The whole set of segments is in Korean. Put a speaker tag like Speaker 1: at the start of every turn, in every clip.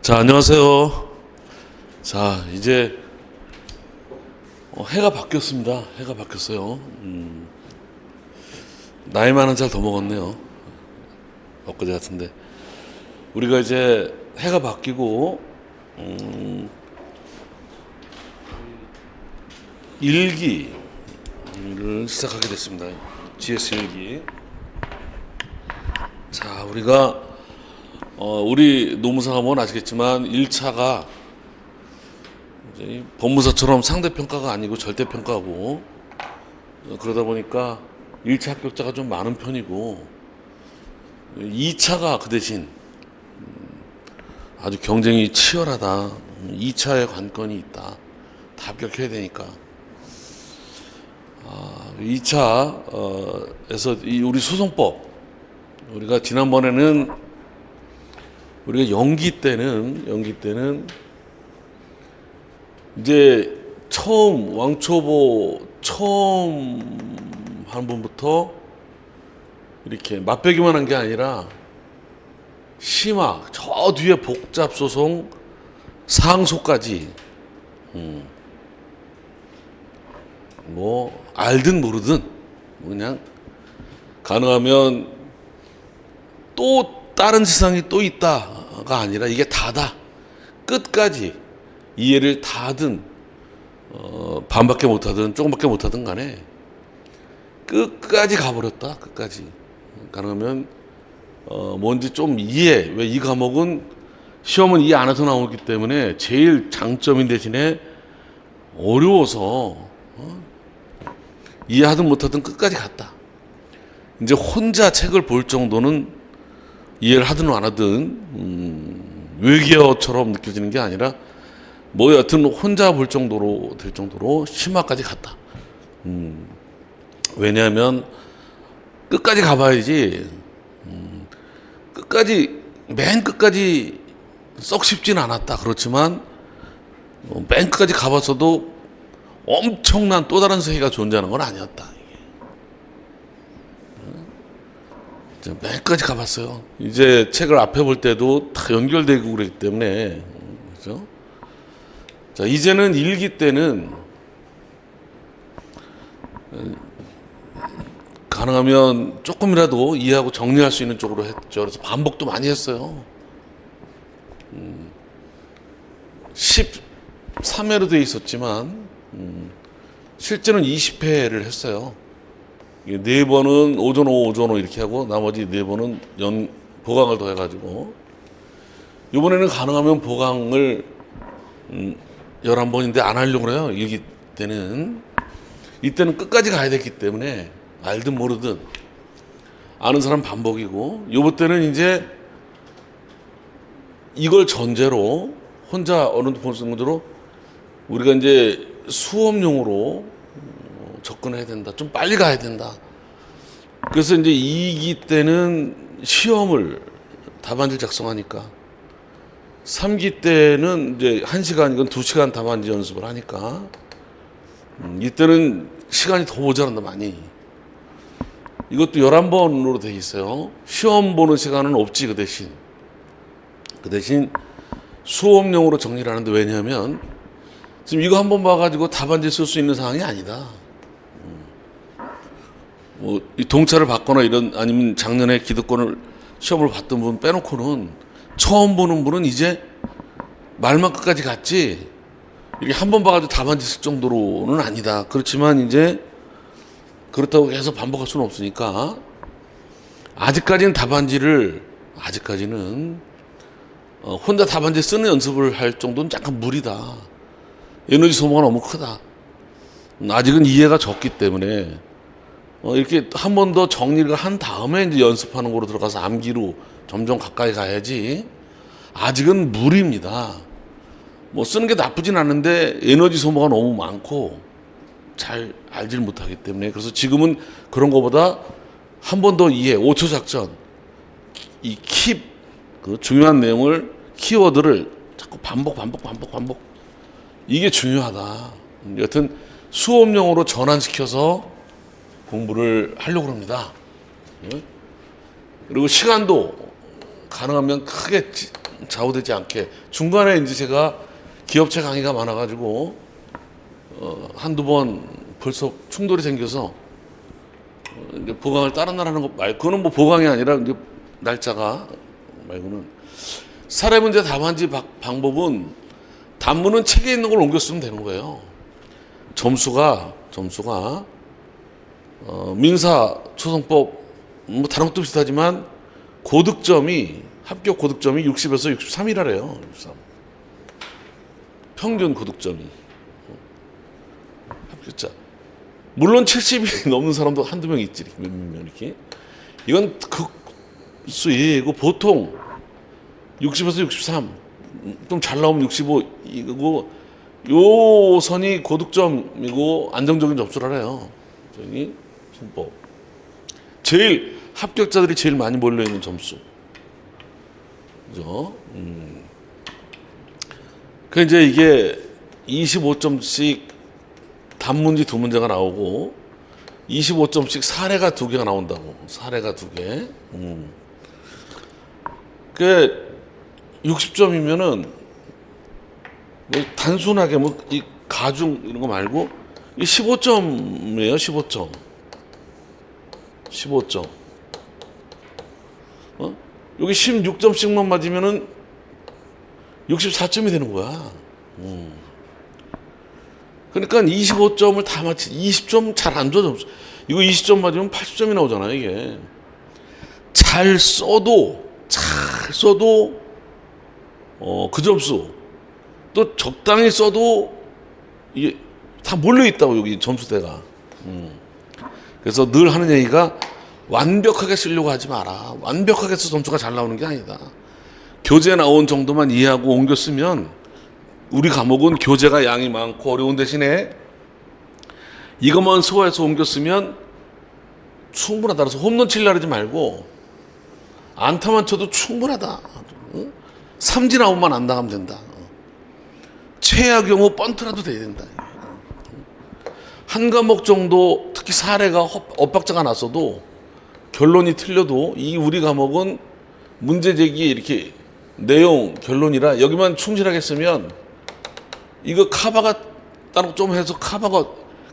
Speaker 1: 자, 안녕하세요. 자, 이제 해가 바뀌었습니다. 해가 바뀌었어요. 나이 많은 잘 더 먹었네요. 엊그제 같은데. 우리가 이제 해가 바뀌고 일기를 시작하게 됐습니다. GS 일기. 자, 우리가 우리 노무사감은 아시겠지만 1차가 법무사처럼 상대평가가 아니고 절대평가고, 그러다 보니까 1차 합격자가 좀 많은 편이고, 2차가 그 대신 아주 경쟁이 치열하다. 2차에 관건이 있다. 다 합격해야 되니까. 2차에서 우리 소송법, 우리가 지난번에는 우리가 연기 때는 이제 처음 왕초보 처음 한 번부터 이렇게 맛배기만 한 게 아니라 심화 저 뒤에 복잡소송 상소까지 뭐 알든 모르든 그냥 가능하면 또 다른 세상이 또 있다가 아니라 이게 다다. 끝까지 이해를 다 하든 반밖에 못하든 조금밖에 못하든 간에 끝까지 가버렸다. 끝까지. 가능하면 뭔지 좀 이해. 왜 이 과목은 시험은 이해 안 해서 나오기 때문에 제일 장점인 대신에 어려워서 이해하든 못하든 끝까지 갔다. 이제 혼자 책을 볼 정도는 이해를 하든 안 하든 외계어처럼 느껴지는 게 아니라 뭐 여튼 혼자 볼 정도로 될 정도로 심화까지 갔다. 왜냐하면 끝까지 가봐야지. 맨 끝까지 썩 쉽진 않았다. 그렇지만 맨 끝까지 가봤어도 엄청난 또 다른 세계가 존재하는 건 아니었다. 맨 끝까지 가봤어요. 이제 책을 앞에 볼 때도 다 연결되고 그랬기 때문에, 그죠? 자, 이제는 일기 때는 가능하면 조금이라도 이해하고 정리할 수 있는 쪽으로 했죠. 그래서 반복도 많이 했어요. 13회로 되어 있었지만 실제는 20회를 했어요. 4번은 오전 오후 이렇게 하고 나머지 4번은 보강을 더 해가지고, 이번에는 가능하면 보강을 11번인데 안 하려고 그래요. 일기 때는. 이때는 끝까지 가야 됐기 때문에 알든 모르든 아는 사람 반복이고, 요번 때는 이제 이걸 전제로 혼자 어느 정도 볼 수 있는 정도로 우리가 이제 수업용으로 접근해야 된다. 좀 빨리 가야 된다. 그래서 이제 2기 때는 시험을 답안지를 작성하니까, 3기 때는 이제 1시간이건 2시간 답안지 연습을 하니까, 이때는 시간이 더 모자란다, 많이. 이것도 11번으로 돼 있어요. 시험 보는 시간은 없지, 그 대신 수업용으로 정리를 하는데, 왜냐하면 지금 이거 한번 봐가지고 답안지 쓸 수 있는 상황이 아니다. 뭐 이 동차를 받거나 이런, 아니면 작년에 기득권을 시험을 봤던 분 빼놓고는 처음 보는 분은 이제 말만 끝까지 갔지 이게 한 번 봐가지고 답안지 쓸 정도로는 아니다. 그렇지만 이제 그렇다고 계속 반복할 수는 없으니까 아직까지는 혼자 답안지 쓰는 연습을 할 정도는 약간 무리다. 에너지 소모가 너무 크다. 아직은 이해가 적기 때문에 이렇게 한 번 더 정리를 한 다음에 이제 연습하는 거로 들어가서 암기로 점점 가까이 가야지. 아직은 무리입니다. 뭐 쓰는 게 나쁘진 않은데 에너지 소모가 너무 많고 잘 알질 못하기 때문에, 그래서 지금은 그런 거보다 한 번 더 이해, 5초 작전, 이 그 중요한 내용을, 키워드를 자꾸 반복 이게 중요하다. 여튼 수업용으로 전환시켜서 공부를 하려고 합니다. 그리고 시간도 가능하면 크게 좌우되지 않게 중간에 이제 제가 기업체 강의가 많아가지고 한두 번 벌써 충돌이 생겨서 이제 보강을 다른 나라 하는 거 말고 그거는 뭐 보강이 아니라 이제 날짜가 말고는 사례 문제 답안지 방법은 단문은 책에 있는 걸 옮겨 쓰면 되는 거예요. 점수가 민사소송법 뭐 다른 것도 비슷하지만 합격 고득점이 60에서 63이라래요. 63. 평균 고득점이 합격자. 물론 70이 넘는 사람도 한두 명 있지. 몇 명 이렇게. 이건 극수이고 보통 60에서 63. 좀 잘 나오면 65 이거 요 선이 고득점이고 안정적인 점수를 해요. 저기 손법. 제일 합격자들이 제일 많이 몰려 있는 점수. 그죠? 그 이제 이게 25점씩 단문지 두 문제가 나오고 25점씩 사례가 두 개가 나온다고. 사례가 두 개. 그 60점이면은 뭐 단순하게 뭐 이 가중 이런 거 말고 이 15점이에요. 15점. 15점. 여기 16점씩만 맞으면은 64점이 되는 거야. 그러니까 25점을 다 맞지. 20점 잘 안 줘, 점수. 이거 20점 맞으면 80점이 나오잖아요, 이게. 잘 써도 그 점수. 또 적당히 써도 이게 다 몰려있다고, 여기 점수대가. 그래서 늘 하는 얘기가 완벽하게 쓰려고 하지 마라. 완벽하게 써 점수가 잘 나오는 게 아니다. 교재 나온 정도만 이해하고 옮겨 쓰면 우리 과목은 교재가 양이 많고 어려운 대신에 이것만 소화해서 옮겨 쓰면 충분하다. 그래서 홈런 칠라 그러지 말고 안타만 쳐도 충분하다. 삼진 아웃만 안 당하면 된다. 최악 경우 번트라도 돼야 된다. 한 과목 정도 특히 사례가 엇박자가 났어도 결론이 틀려도 이 우리 과목은 문제 제기에 이렇게 내용 결론이라 여기만 충실하게 쓰면 이거 카바가 따로 좀 해서 카바가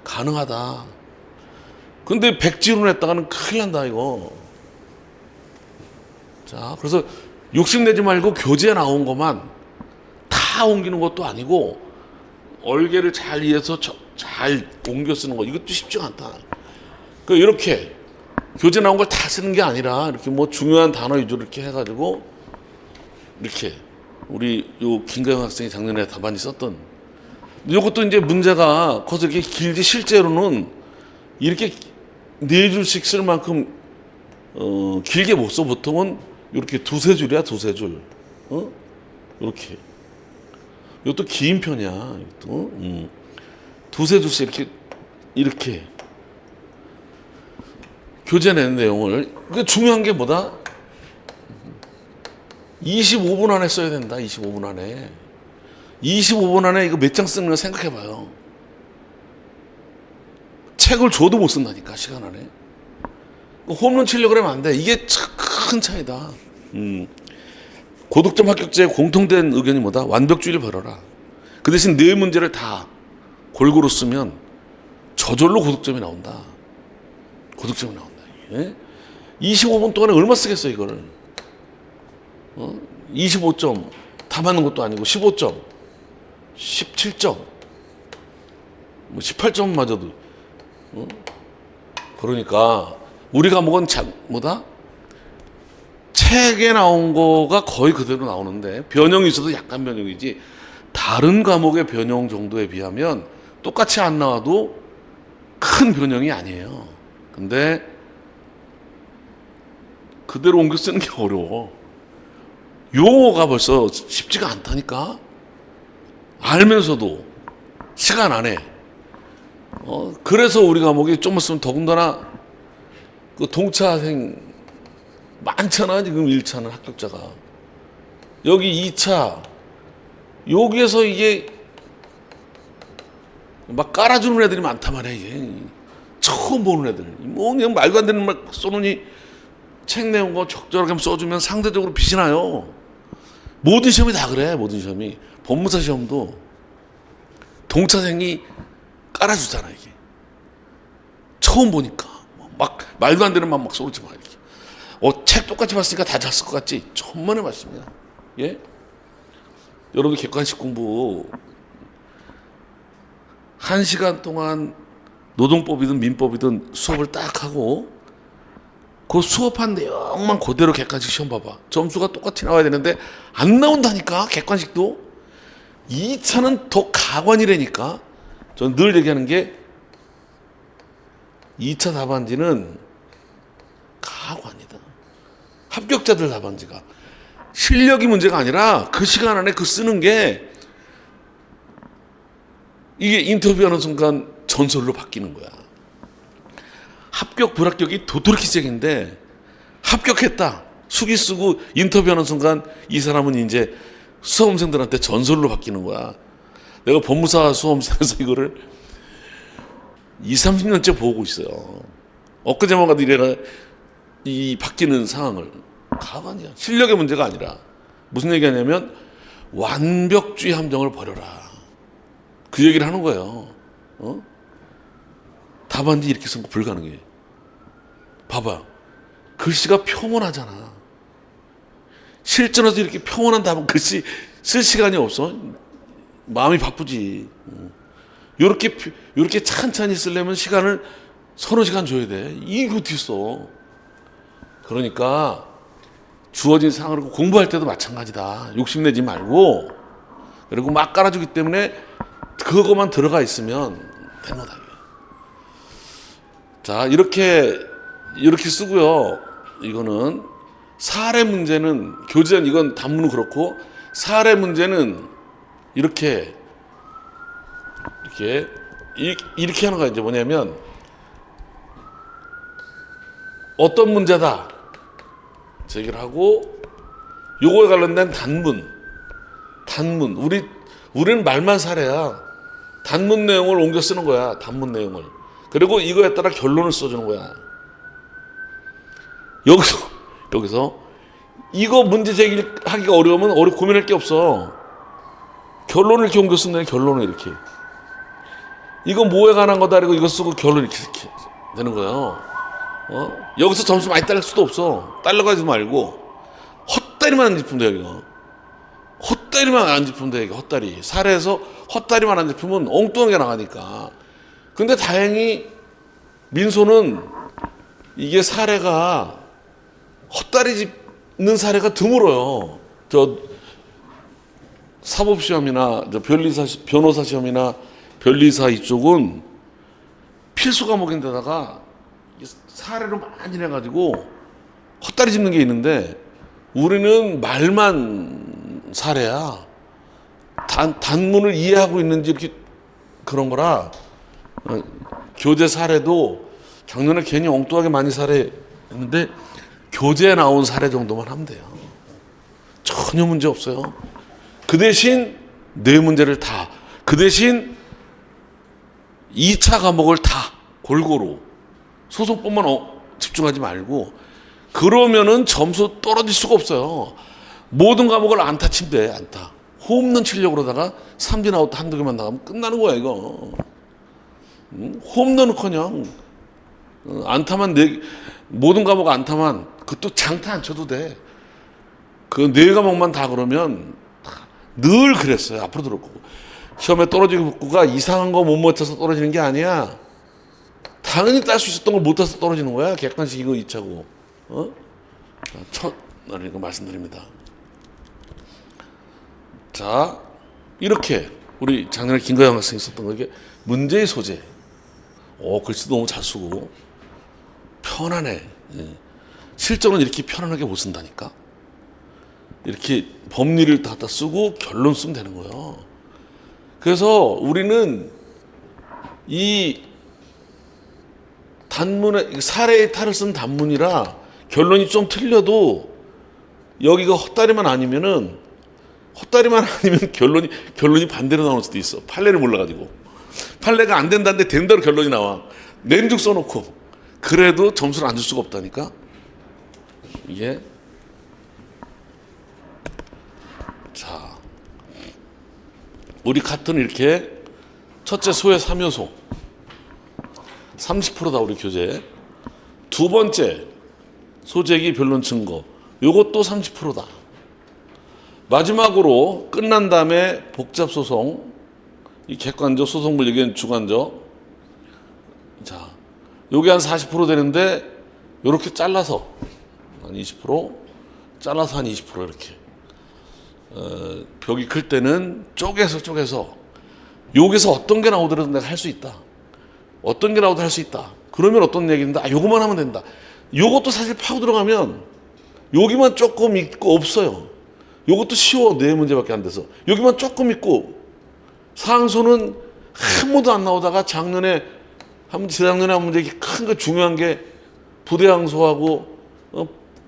Speaker 1: 가능하다. 근데 백지론 했다가는 큰일 난다 이거. 자, 그래서 욕심내지 말고 교재에 나온 것만 다 옮기는 것도 아니고 얼개를 잘 이해해서 잘 옮겨 쓰는 거 이것도 쉽지가 않다. 그 이렇게 교재 나온 걸 다 쓰는 게 아니라 이렇게 뭐 중요한 단어 위주로 이렇게 해가지고 이렇게 우리 요 김가영 학생이 작년에 답안지 썼던 이것도 이제 문제가 커서 이렇게 길지 실제로는 이렇게 네 줄씩 쓸 만큼 길게 못 써. 보통은 이렇게 두세 줄이야, 두세 줄. 이렇게. 이것도 긴 편이야. 이것도. 두세 줄씩 이렇게 교재 낸 내용을. 그 중요한 게 뭐다? 25분 안에 써야 된다. 25분 안에. 25분 안에 이거 몇 장 쓰는 거 생각해 봐요. 책을 줘도 못 쓴다니까, 시간 안에. 홈런 치려고 그러면 안 돼. 이게 큰 차이다. 고득점 합격자의 공통된 의견이 뭐다? 완벽주의를 버려라. 그 대신 네 문제를 다 골고루 쓰면 저절로 고득점이 나온다. 고득점이 나온다. 예? 25분 동안에 얼마 쓰겠어, 이거를. 25점 다 맞는 것도 아니고 15점, 17점, 뭐 18점 맞아도. 그러니까 우리 과목은 뭐다? 책에 나온 거가 거의 그대로 나오는데 변형이 있어도 약간 변형이지 다른 과목의 변형 정도에 비하면 똑같이 안 나와도 큰 변형이 아니에요. 근데 그대로 옮겨 쓰는 게 어려워. 용어가 벌써 쉽지가 않다니까. 알면서도 시간 안에. 그래서 우리 과목이 좀 있으면 더군다나 그 동차생 많잖아. 지금 1차는 합격자가. 여기 2차 여기에서 이게 막 깔아주는 애들이 많단 말이야. 이게 처음 보는 애들 뭐 그냥 말도 안 되는 말 써놓으니 책 내용 거 적절하게 써주면 상대적으로 빛이 나요. 모든 시험이 다 그래. 모든 시험이. 법무사 시험도 동차생이 깔아주잖아. 이게 처음 보니까 막 말도 안 되는 막 쏘지 마. 이렇게 책 똑같이 봤으니까 다 잤을 것 같지? 천만의 말씀이야. 예? 여러분들 객관식 공부 1시간 동안 노동법이든 민법이든 수업을 딱 하고 그 수업한 내용만 그대로 객관식 시험 봐봐. 점수가 똑같이 나와야 되는데 안 나온다니까. 객관식도 2차는 더 가관이라니까. 저는 늘 얘기하는 게 2차 답안지는 가관이다. 합격자들 답안지가 실력이 문제가 아니라 그 시간 안에 그 쓰는 게 이게 인터뷰하는 순간 전설로 바뀌는 거야. 합격 불합격이 도토리 키재기인데 합격했다 수기 쓰고 인터뷰하는 순간 이 사람은 이제 수험생들한테 전설로 바뀌는 거야. 내가 법무사 수험생에서 이거를 20-30년째 보고 있어요. 엊그제만 가도 이래가 이 바뀌는 상황을. 가만이야. 실력의 문제가 아니라 무슨 얘기하냐면 완벽주의 함정을 버려라. 그 얘기를 하는 거예요. 답안지 이렇게 쓴 거 불가능해. 봐봐. 글씨가 평온하잖아. 실전에서 이렇게 평온한 답은 글씨 쓸 시간이 없어. 마음이 바쁘지. 요렇게 찬찬히 쓰려면 시간을 서너 시간 줘야 돼. 이게 어떻게 써. 그러니까 주어진 상황을 공부할 때도 마찬가지다. 욕심내지 말고. 그리고 막 깔아주기 때문에 그거만 들어가 있으면 되는 거다. 자, 이렇게 쓰고요. 이거는 사례 문제는 교재는 이건 단문은 그렇고 사례 문제는 이렇게 하는 거야. 이제 뭐냐면 어떤 문제다 제기를 하고 요거에 관련된 단문 우리는 말만 사례야. 단문 내용을 옮겨 쓰는 거야. 단문 내용을. 그리고 이거에 따라 결론을 써주는 거야. 여기서 이거 문제 제기하기가 어려우면 고민할 게 없어. 결론을 이렇게 옮겨 쓰는 거야. 결론을 이렇게. 이거 뭐에 관한 거다. 그리고 이거 쓰고 결론 이렇게 되는 거예요. 여기서 점수 많이 딸 수도 없어. 딸려가지 말고 헛다리만 안 짚으면 돼. 이거 헛다리만 안 짚으면 돼. 이게 헛다리. 사례에서 헛다리만 안 짚으면 엉뚱하게 나가니까. 근데 다행히 민소는 이게 사례가 헛다리 짚는 사례가 드물어요. 저 사법시험이나 변호사 시험이나 변리사 이쪽은 필수 과목인데다가 사례로 많이 내가지고 헛다리 짚는 게 있는데 우리는 말만 사례야. 단문을 이해하고 있는지 이렇게 그런 거라. 교재 사례도 작년에 괜히 엉뚱하게 많이 사례했는데 교재에 나온 사례 정도만 하면 돼요. 전혀 문제 없어요. 그 대신 네 문제를 그 대신 2차 과목을 다 골고루 소송법만 집중하지 말고 그러면은 점수 떨어질 수가 없어요. 모든 과목을 안타 치면 돼. 안타. 홈런 치려고 그러다가 삼진 아웃 한두 개만 나가면 끝나는 거야 이거. 홈런은커녕 안타만 모든 과목 안타만 그것도 장타 안 쳐도 돼. 그 네 과목만 다 그러면 늘 그랬어요. 앞으로도 그렇고 시험에 떨어지고가 이상한 거 못 맞춰서 떨어지는 게 아니야. 당연히 딸 수 있었던 걸 못 따서 떨어지는 거야. 객관식 이거 2차고. 이거 말씀드립니다. 자, 이렇게 우리 작년에 김가영 학생이 썼던 거 이게 문제의 소재. 글씨도 너무 잘 쓰고 편안해. 실전은 이렇게 편안하게 못 쓴다니까. 이렇게 법리를 다 쓰고 결론 쓰면 되는 거예요. 그래서 우리는 이 단문에 사례의 탈을 쓴 단문이라 결론이 좀 틀려도 여기가 헛다리만 아니면 결론이 반대로 나올 수도 있어. 판례를 몰라가지고 판례가 안 된다는데 된다로 결론이 나와. 낸죽 써놓고 그래도 점수를 안 줄 수가 없다니까. 이게 우리 카트는 이렇게 첫째 소의 3요소 30%다 우리 교재. 두 번째 소재기 변론 증거 요것도 30%다. 마지막으로 끝난 다음에 복잡소송 이 객관적 소송물 의견 주관적 자 요게 한 40% 되는데 요렇게 잘라서 한 20% 잘라서 한 20% 이렇게 벽이 클 때는 쪼개서 여기서 어떤 게 나오더라도 내가 할 수 있다. 어떤 게 나오도 할 수 있다. 그러면 어떤 얘기인데 요거만 하면 된다. 요것도 사실 파고 들어가면 여기만 조금 있고 없어요. 요것도 쉬워. 네 문제밖에 안 돼서 여기만 조금 있고 상소는 한 번도 안 나오다가 재작년에 한 문제 큰 거 중요한 게 부대 항소하고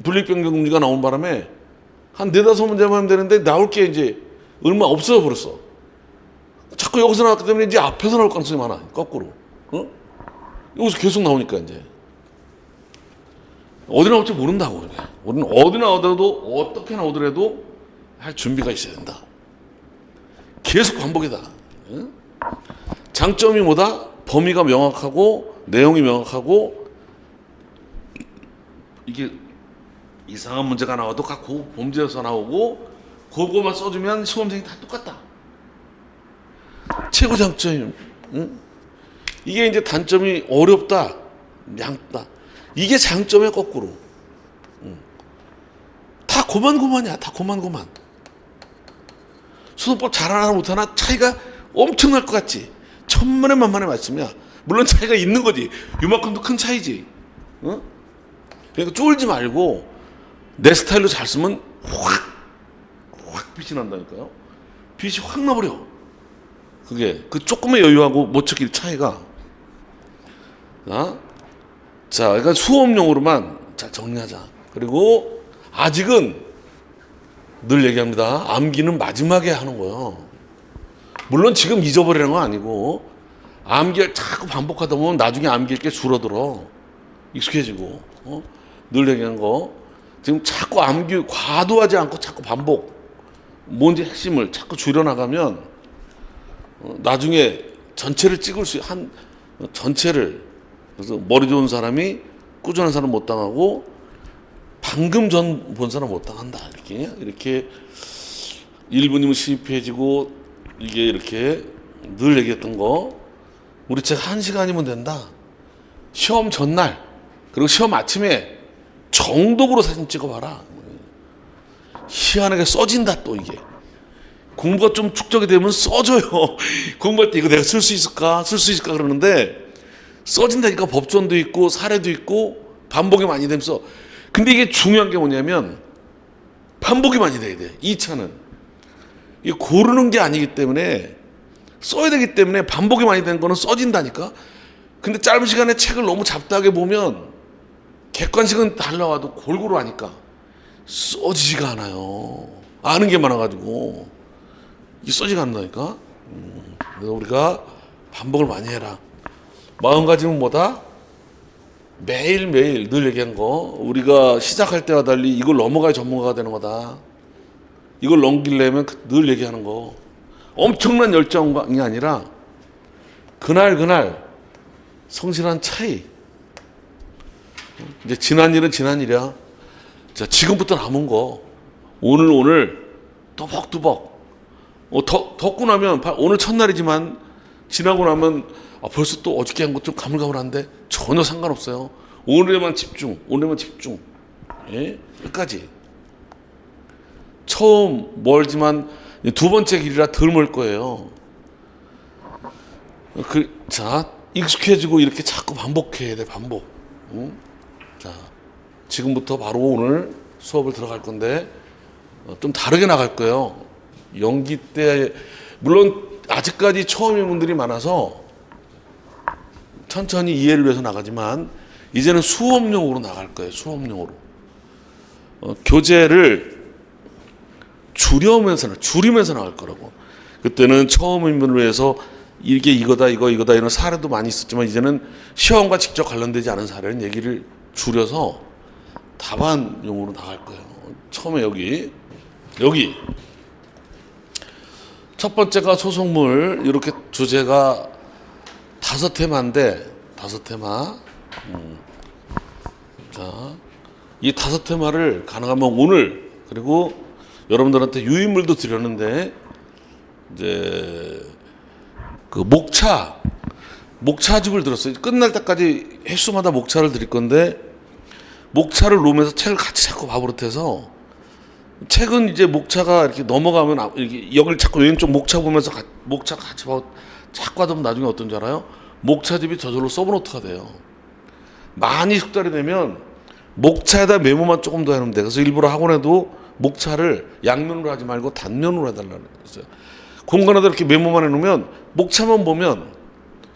Speaker 1: 분립변경 금지가 나온 바람에 한 네다섯 문제만 하면 되는데 나올 게 이제 얼마 없어져 버렸어. 자꾸 여기서 나왔기 때문에 이제 앞에서 나올 가능성이 많아. 거꾸로. 여기서 계속 나오니까 이제 어디 나올지 모른다고. 우리는 어디 나오더라도 어떻게 나오더라도 할 준비가 있어야 된다. 계속 반복이다. 장점이 뭐다? 범위가 명확하고 내용이 명확하고 이게 이상한 문제가 나와도 각 범죄에서 나오고 그거만 써주면 시험생이 다 똑같다. 최고 장점이 이게 이제 단점이 어렵다, 얇다. 이게 장점의 거꾸로. 다 고만고만이야. 다 고만고만. 소송법 잘하나 못하나 차이가 엄청날 것 같지. 천만에 만만의 말씀이야. 물론 차이가 있는 거지. 요만큼도 큰 차이지. 그러니까 쫄지 말고 내 스타일로 잘 쓰면 확 빛이 난다니까요. 빛이 확 나버려. 그게 그 조금의 여유하고 못 찾기 차이가. 자, 그러니까 수업용으로만 잘 정리하자. 그리고 아직은 늘 얘기합니다. 암기는 마지막에 하는 거예요. 물론 지금 잊어버리는 건 아니고 암기를 자꾸 반복하다 보면 나중에 암기할 게 줄어들어. 익숙해지고. 늘 얘기한 거. 지금 자꾸 암기 과도하지 않고 자꾸 반복. 뭔지 핵심을 자꾸 줄여나가면 나중에 전체를 찍을 수 한 전체를 그래서 머리 좋은 사람이 꾸준한 사람 못 당하고 방금 전 본 사람 못 당한다. 이렇게 1분이면 12페이지고 이게 이렇게 늘 얘기했던 거 우리 책 1시간이면 된다. 시험 전날 그리고 시험 아침에 정독으로 사진 찍어봐라. 희한하게 써진다. 또 이게 공부가 좀 축적이 되면 써져요. 공부할 때 이거 내가 쓸 수 있을까 그러는데 써진다니까. 법전도 있고 사례도 있고 반복이 많이 되면서. 근데 이게 중요한 게 뭐냐면 반복이 많이 돼야 돼. 2차는 이게 고르는 게 아니기 때문에 써야 되기 때문에 반복이 많이 되는 거는 써진다니까. 근데 짧은 시간에 책을 너무 잡다하게 보면 객관식은 잘 나와도 골고루 하니까 써지지가 않아요. 아는 게 많아가지고 이게 써지가 않는다니까. 그래서 우리가 반복을 많이 해라. 마음가짐은 뭐다? 매일매일 늘 얘기한 거 우리가 시작할 때와 달리 이걸 넘어가야 전문가가 되는 거다. 이걸 넘기려면 늘 얘기하는 거 엄청난 열정이 아니라 그날 성실한 차이. 이제 지난 일은 지난 일이야. 자, 지금부터 남은 거 오늘 또벅또벅 덥고 나면 오늘 첫날이지만 지나고 나면 벌써 또 어저께 한 것 좀 가물가물한데 전혀 상관없어요. 오늘에만 집중. 예? 끝까지. 처음 멀지만 두 번째 길이라 덜 멀 거예요. 자, 익숙해지고 이렇게 자꾸 반복해야 돼. 반복. 자, 지금부터 바로 오늘 수업을 들어갈 건데 좀 다르게 나갈 거예요. 연기 때 물론 아직까지 처음인 분들이 많아서 천천히 이해를 위해서 나가지만 이제는 수업용으로 나갈 거예요. 수업용으로. 교재를 줄이면서 나갈 거라고. 그때는 처음인 분을 위해서 이게 이거다 이런 사례도 많이 있었지만 이제는 시험과 직접 관련되지 않은 사례는 얘기를 줄여서 답안용으로 나갈 거예요. 처음에 여기 첫 번째가 소송물. 이렇게 주제가 5테마인데 5테마. 자, 이 5테마를 가능하면 오늘, 그리고 여러분들한테 유인물도 드렸는데, 이제 그 목차집을 들었어요. 끝날 때까지 횟수마다 목차를 드릴 건데, 목차를 놓으면서 책을 같이 자꾸 바버릇해서, 책은 이제 목차가 이렇게 넘어가면 이렇게 여기를 자꾸 왼쪽 목차 보면서 목차 같이 자꾸 하다 보면 나중에 어떤 줄 알아요? 목차집이 저절로 서브노트가 돼요. 많이 숙달이 되면 목차에다 메모만 조금 더 해놓으면 돼. 그래서 일부러 학원에도 목차를 양면으로 하지 말고 단면으로 해달라고 했어요. 공간에다 이렇게 메모만 해놓으면 목차만 보면,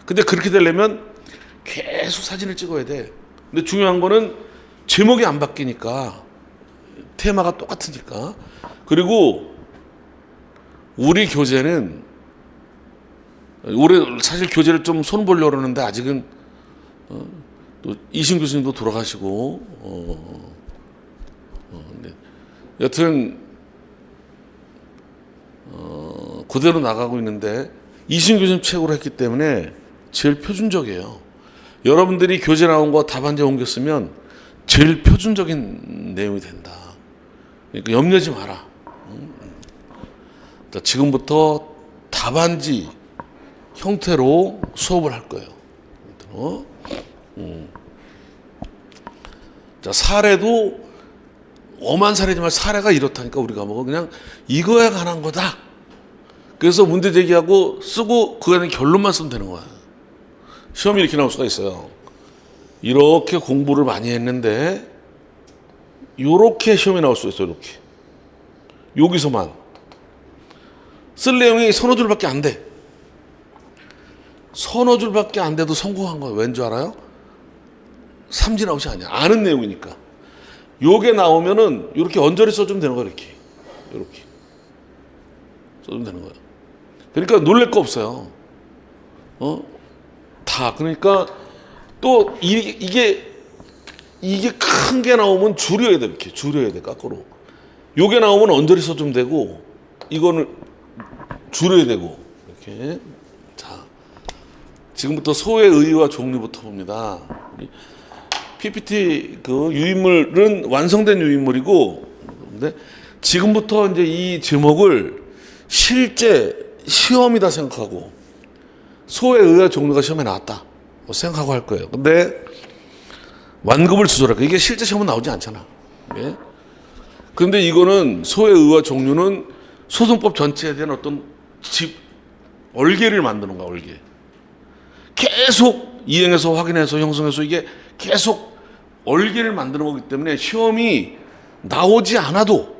Speaker 1: 근데 그렇게 되려면 계속 사진을 찍어야 돼. 근데 중요한 거는 제목이 안 바뀌니까, 테마가 똑같으니까. 그리고 우리 교재는, 올해 사실 교재를 좀 손 보려고 그러는데 아직은 또 이신 교수님도 돌아가시고 네. 여튼 그대로 나가고 있는데, 이신 교수님 책으로 했기 때문에 제일 표준적이에요. 여러분들이 교재 나온 거 답안지에 옮겼으면 제일 표준적인 내용이 된다. 그러니까 염려하지 마라. 자, 지금부터 답안지 형태로 수업을 할 거예요. 자, 사례도 엄한 사례지만 사례가 이렇다니까 우리가 뭐 그냥 이거에 관한 거다. 그래서 문제 제기하고 쓰고 그 안에 결론만 쓰면 되는 거야. 시험이 이렇게 나올 수가 있어요. 이렇게 공부를 많이 했는데 이렇게 시험이 나올 수 있어요. 이렇게 여기서만 쓸 내용이 서너 줄밖에 안 돼. 서너 줄밖에 안 돼도 성공한 거예요. 왠 줄 알아요? 삼진아웃이 아니야. 아는 내용이니까. 요게 나오면은 이렇게 언저리 써주면 되는 거야. 이렇게 써주면 되는 거야. 그러니까 놀랄 거 없어요. 다. 그러니까 또 이게 큰 게 나오면 줄여야 돼. 이렇게 줄여야 돼. 거꾸로. 요게 나오면 언저리 써주면 되고, 이거는 줄여야 되고. 이렇게. 자, 지금부터 소의 의의와 종류부터 봅니다. PPT 그 유인물은 완성된 유인물이고, 근데 지금부터 이제 이 제목을 실제 시험이다 생각하고, 소의 의의와 종류가 시험에 나왔다 생각하고 할 거예요. 근데 완급을 조절할 거예요. 이게 실제 시험은 나오지 않잖아. 예? 그런데 이거는 소의 의의와 종류는 소송법 전체에 대한 어떤 얼개를 만드는 거야. 얼개. 계속 이행해서 확인해서 형성해서 이게 계속 얼개를 만드는 거기 때문에 시험이 나오지 않아도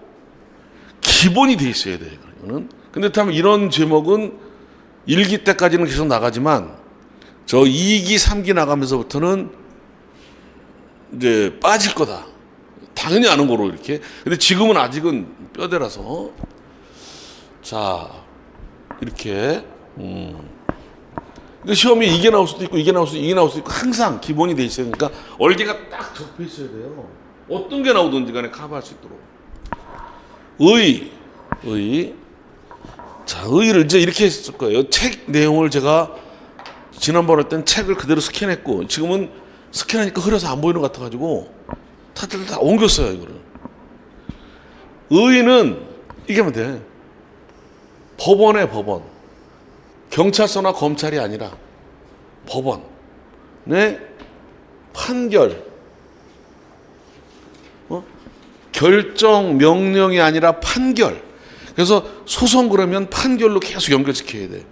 Speaker 1: 기본이 돼 있어야 돼요. 이거는. 근데 참 이런 제목은 1기 때까지는 계속 나가지만 저 2기, 3기 나가면서부터는 이제 빠질 거다. 당연히 아는 거로 이렇게. 근데 지금은 아직은 뼈대라서. 자, 이렇게. 시험이 이게 나올 수도 있고, 이게 나올 수도 있고, 이게 나올 수도 있고, 항상 기본이 돼 있어야 되니까 얼개가 딱 적혀 있어야 돼요. 어떤 게 나오든지 간에 커버할 수 있도록. 의의. 자, 의의를 이제 이렇게 했을 거예요. 책 내용을 제가 지난번에 할 땐 책을 그대로 스캔했고, 지금은 스캔하니까 흐려서 안 보이는 것 같아가지고 다 옮겼어요, 이거를. 의의는 이게 하면 돼. 법원에 법원. 경찰서나 검찰이 아니라 법원의 판결. 결정, 명령이 아니라 판결. 그래서 소송 그러면 판결로 계속 연결시켜야 돼.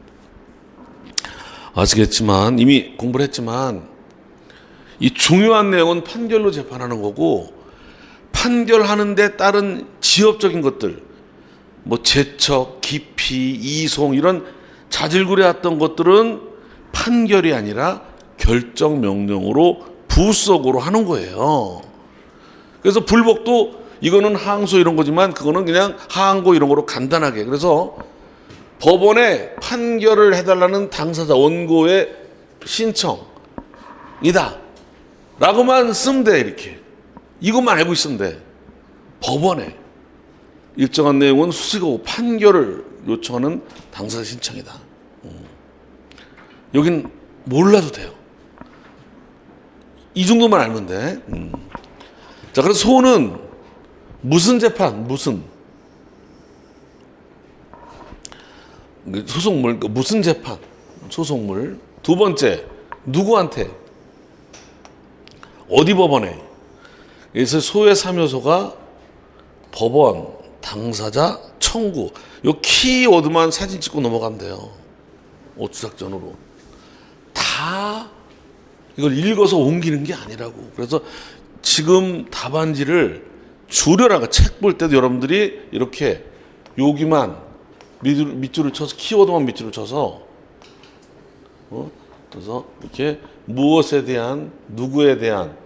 Speaker 1: 아시겠지만, 이미 공부를 했지만, 이 중요한 내용은 판결로 재판하는 거고, 판결하는 데 따른 지엽적인 것들, 뭐 제척, 기피, 이송 이런 자질구레했던 것들은 판결이 아니라 결정 명령으로 부속으로 하는 거예요. 그래서 불복도 이거는 항소 이런 거지만 그거는 그냥 항고 이런 거로 간단하게. 그래서 법원에 판결을 해달라는 당사자 원고의 신청이다 라고만 쓰면 돼. 이렇게 이것만 알고 있으면 돼. 법원에. 일정한 내용은 수식하고 판결을 요청하는 당사자 신청이다. 여긴 몰라도 돼요. 이 정도만 알면 돼. 자, 그래서 소는 무슨 재판, 무슨 소송물, 무슨 재판, 소송물. 두 번째, 누구한테, 어디 법원에. 그래서 소의 3요소가 법원, 당사자, 청구. 요 키워드만 사진 찍고 넘어가면 돼요. 오추작전으로. 다 이걸 읽어서 옮기는 게 아니라고. 그래서 지금 답안지를 줄여라가 책 볼 때도 여러분들이 이렇게 여기만 밑줄을 쳐서 키워드만 밑줄을 쳐서 그래서 이렇게 무엇에 대한, 누구에 대한,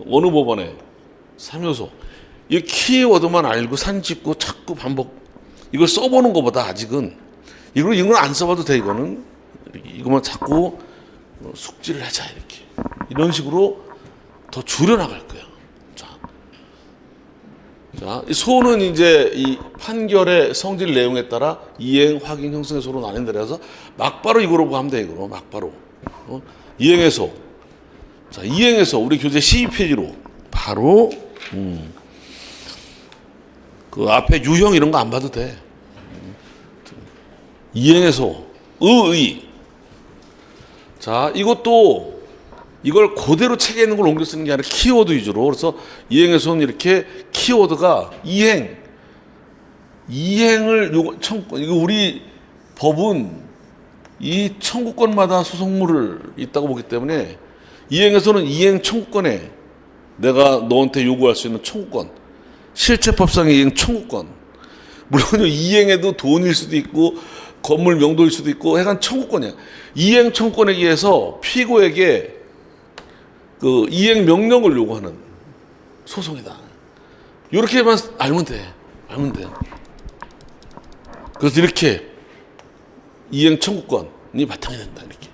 Speaker 1: 어느 법원에 3요소 이 키워드만 알고 사진 찍고 자꾸 반복 이걸 써보는 것보다 아직은 이건 안 써봐도 돼. 이거만 자꾸 숙지를 하자 이렇게 이런 식으로 더 줄여나갈 거야. 자, 이 소는 이제 이 판결의 성질 내용에 따라 이행, 확인, 형성의 소로 나뉜다. 그래서 막바로 이거로 하면 돼. 이거로 막바로 이행의 소. 자, 이행의 소 우리 교재 12페이지로 바로 그 앞에 유형 이런 거 안 봐도 돼. 이행의 소, 의. 자, 이것도 이걸 그대로 책에 있는 걸 옮겨 쓰는 게 아니라 키워드 위주로. 그래서 이행의 소는 이렇게 키워드가 이행을 요거 청구권. 이거 우리 법은 이 청구권마다 소송물을 있다고 보기 때문에 이행의 소는 이행 청구권에 내가 너한테 요구할 수 있는 청구권. 실체법상의 이행 청구권. 물론 이행에도 돈일 수도 있고 건물 명도일 수도 있고 해간 청구권이야. 이행 청구권에 의해서 피고에게 그 이행 명령을 요구하는 소송이다. 이렇게만 알면 돼. 그래서 이렇게 이행 청구권이 바탕이 된다. 이렇게.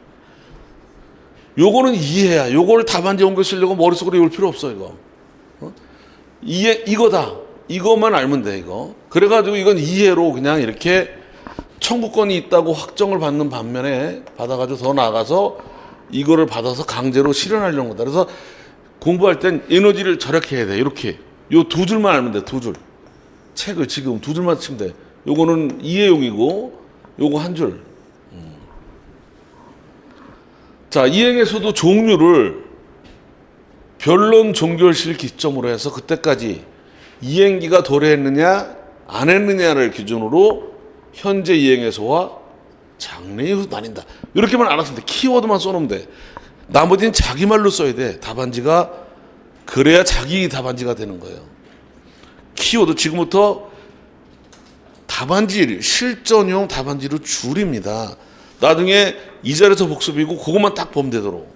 Speaker 1: 요거는 이해야. 요걸 답안지에 옮겨 쓰려고 머릿속으로 외울 필요 없어. 이거. 이거다. 이것만 알면 돼. 이거. 그래가지고 이건 이해로 그냥 이렇게 청구권이 있다고 확정을 받는 반면에 받아가지고 더 나아가서 이거를 받아서 강제로 실현하려는 거다. 그래서 공부할 땐 에너지를 절약해야 돼. 이렇게. 요 두 줄만 알면 돼. 두 줄. 책을 지금 두 줄만 치면 돼. 요거는 이해용이고 요거 한 줄. 자, 이행에서도 종류를 변론 종결실 기점으로 해서 그때까지 이행기가 도래했느냐 안 했느냐를 기준으로 현재 이행에서와 장래 이후로 나뉜다. 이렇게만 알았으면 돼. 키워드만 써놓으면 돼. 나머지는 자기 말로 써야 돼. 답안지가. 그래야 자기 답안지가 되는 거예요. 키워드 지금부터 답안지, 실전용 답안지로 줄입니다. 나중에 이 자리에서 복습이고 그것만 딱 보면 되도록.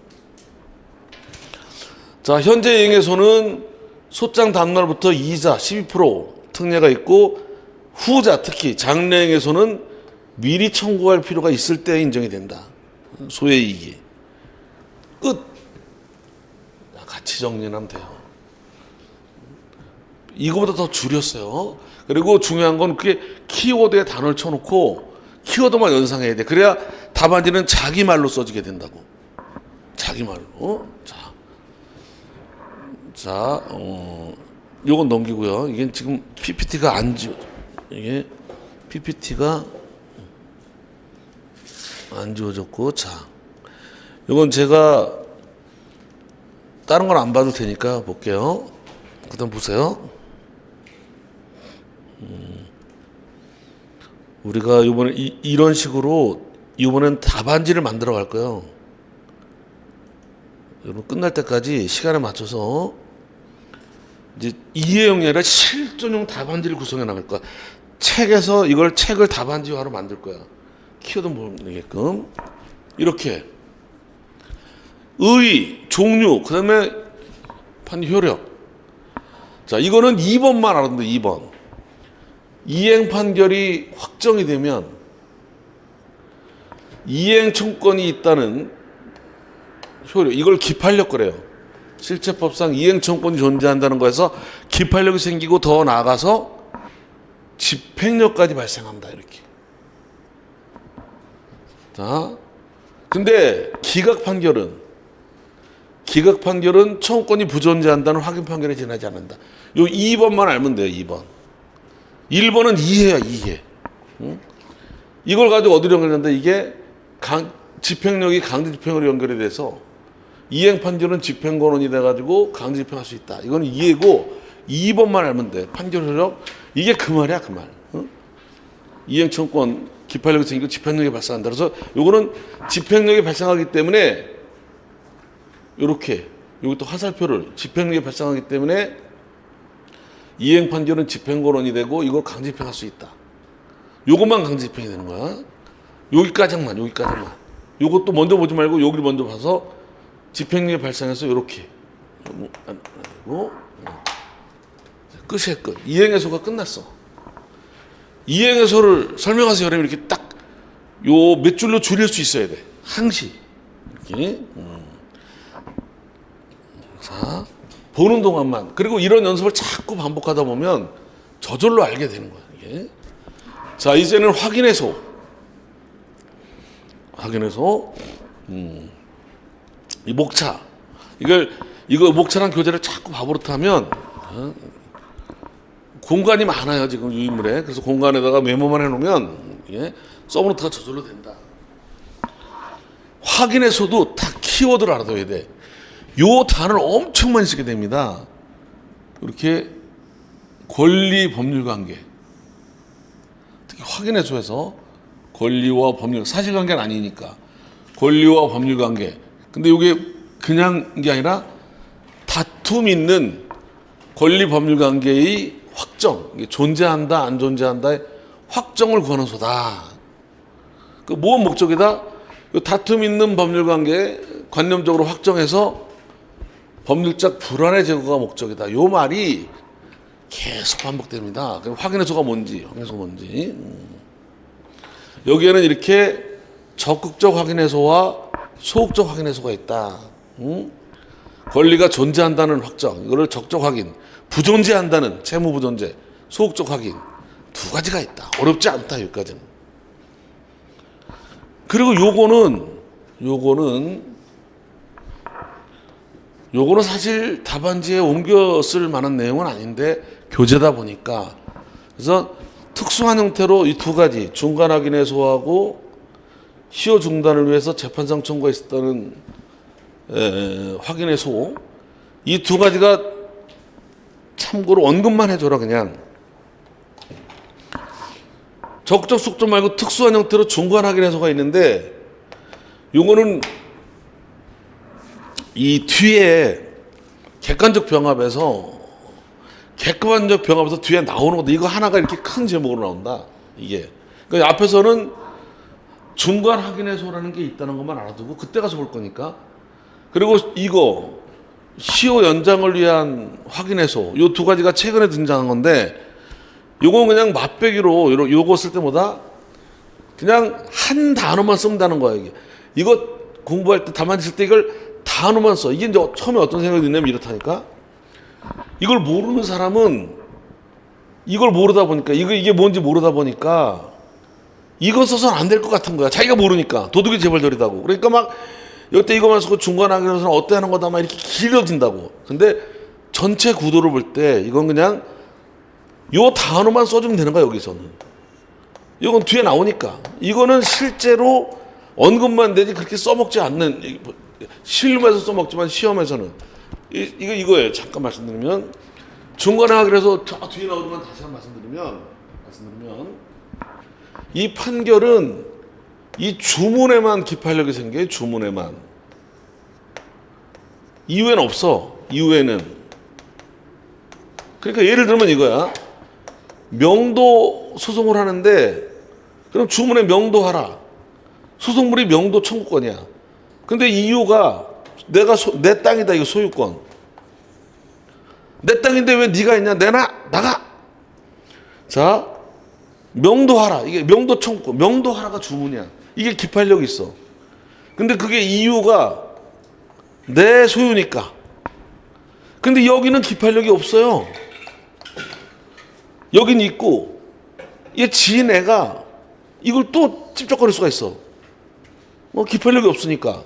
Speaker 1: 자, 현재 이행에서는 소장 다음날부터 이자 12% 특례가 있고 후자 특히 장래행에서는 미리 청구할 필요가 있을 때 인정이 된다. 소의 이익이. 끝. 같이 정리하면 돼요. 이거보다 더 줄였어요. 그리고 중요한 건 그게 키워드에 단어를 쳐놓고 키워드만 연상해야 돼. 그래야 답안지는 자기 말로 써지게 된다고. 자기 말로. 자, 요건 넘기고요. 이게 지금 PPT가 안 지워. 이게 PPT가 안 지워졌고, 자, 이건 제가 다른 건 안 봐도 되니까 볼게요. 그다음 보세요. 우리가 이번에 이런 식으로 이번엔 답안지를 만들어 갈 거예요. 여러분 끝날 때까지 시간에 맞춰서 이제 이해용이 아니라 실전용 답안지를 구성해 나갈 거야. 책에서 이걸 책을 답안지화로 만들 거야. 키워드 모르게끔 이렇게 의, 종류, 그 다음에 판효력. 자, 이거는 2번만 알았는데 2번. 이행 판결이 확정이 되면 이행 청구권이 있다는 효력, 이걸 기판력 그래요. 실체법상 이행 청구권이 존재한다는 거에서 기판력이 생기고 더 나아가서 집행력까지 발생한다 이렇게. 자, 근데 기각 판결은 청구권이 부존재한다는 확인 판결에 지나지 않는다. 요 2번만 알면 돼요. 2번. 1번은 이해야 이해. 응? 이걸 가지고 어디로 연결하는데 이게 집행력이 강제 집행으로 연결이 돼서 이행 판결은 집행 권한이 돼가지고 강제 집행할 수 있다. 이건 이해고 2번만 알면 돼. 판결 효력 이게 그 말이야 그 말. 응? 이행 청구권 기판력이 생기고 집행력이 발생한다. 그래서 요거는 집행력이 발생하기 때문에 요렇게 여기 또 화살표를 집행력이 발생하기 때문에 이행 판결은 집행 권한이 되고 이걸 강제 집행할 수 있다. 요것만 강제 집행이 되는 거야. 여기까지만. 요것도 먼저 보지 말고 여기를 먼저 봐서 집행력이 발생해서 요렇게. 끝이에요, 끝. 이행해소가 끝났어. 이행해소를 설명하세요. 여러분 이렇게 딱 요 몇 줄로 줄일 수 있어야 돼. 항시. 이렇게. 자, 보는 동안만. 그리고 이런 연습을 자꾸 반복하다 보면 저절로 알게 되는 거야, 이게. 자, 이제는 확인해소. 이 목차. 이거 목차랑 교재를 자꾸 바보릇하면 공간이 많아요, 지금 유인물에. 그래서 공간에다가 메모만 해놓으면 이게 서브노트가 저절로 된다. 확인해서도 다 키워드를 알아둬야 돼. 요 단어를 엄청 많이 쓰게 됩니다. 이렇게 권리 법률 관계. 특히 확인해서에서 권리와 법률, 사실관계는 아니니까 권리와 법률 관계. 근데 이게 그냥 게 아니라 다툼 있는 권리 법률 관계의 확정, 이게 존재한다 안 존재한다의 확정을 구하는 소다. 그 무엇 목적이다? 다툼 있는 법률 관계 관념적으로 확정해서 법률적 불안의 제거가 목적이다. 요 말이 계속 반복됩니다. 그럼 확인해소가 뭔지. 여기에는 이렇게 적극적 확인해소와 소극적 확인해소가 있다. 권리가 존재한다는 확정, 이거를 적적 확인, 부존재한다는 채무 부존재, 소극적 확인 두 가지가 있다. 어렵지 않다 여기까지는. 그리고 요거는 사실 답안지에 옮겨 쓸 만한 내용은 아닌데 교재다 보니까 그래서 특수한 형태로 이 두 가지 중간 확인해소하고 시효 중단을 위해서 재판상 청구했었다는 확인해소 이 두 가지가 참고로 언급만 해줘라 그냥. 적적 속전 말고 특수한 형태로 중간 확인해소가 있는데 요거는 이 뒤에 객관적 병합에서 뒤에 나오는 것도 이거 하나가 이렇게 큰 제목으로 나온다. 이게 그러니까 앞에서는 중간 확인해소라는 게 있다는 것만 알아두고 그때 가서 볼 거니까. 그리고 이거 시효 연장을 위한 확인해소 요 두 가지가 최근에 등장한 건데 요건 그냥 맛배기로 요거 쓸 때보다 그냥 한 단어만 쓴다는 거야. 이거 공부할 때 답안지 쓸 때 이걸 단어만 써. 이게 이제 처음에 어떤 생각이 드냐면 이렇다니까. 이걸 모르는 사람은 이걸 모르다 보니까 이게 뭔지 모르다 보니까 이거 써서는 안 될 것 같은 거야. 자기가 모르니까 도둑이 재벌들이다고. 그러니까 막 여태 이거만 쓰고 중간 확인해서는 어때 하는 거다 막 이렇게 길어진다고. 근데 전체 구도를 볼 때 이건 그냥 요 단어만 써주면 되는 거야 여기서는. 이건 뒤에 나오니까. 이거는 실제로 언급만 되지 그렇게 써먹지 않는. 실무에서 써먹지만 시험에서는 이거예요. 잠깐 말씀드리면 중간에 확인해서 저 뒤에 나오는 건 다시 한번 말씀드리면 이 판결은 이 주문에만 기판력이 생겨요. 주문에만. 이후에는 없어. 이후에는. 그러니까 예를 들면 이거야. 명도 소송을 하는데 그럼 주문에 명도하라. 소송물이 명도 청구권이야. 근데 이유가 내 땅이다 이거 소유권. 내 땅인데 왜 네가 있냐? 내놔 나가. 자 명도하라. 이게 명도 청구권. 명도하라가 주문이야. 이게 기판력이 있어. 근데 그게 이유가 내 소유니까. 근데 여기는 기판력이 없어요. 여긴 있고 얘 지인 애가 이걸 또 찝쩍거릴 수가 있어. 기ፈል력이 없으니까.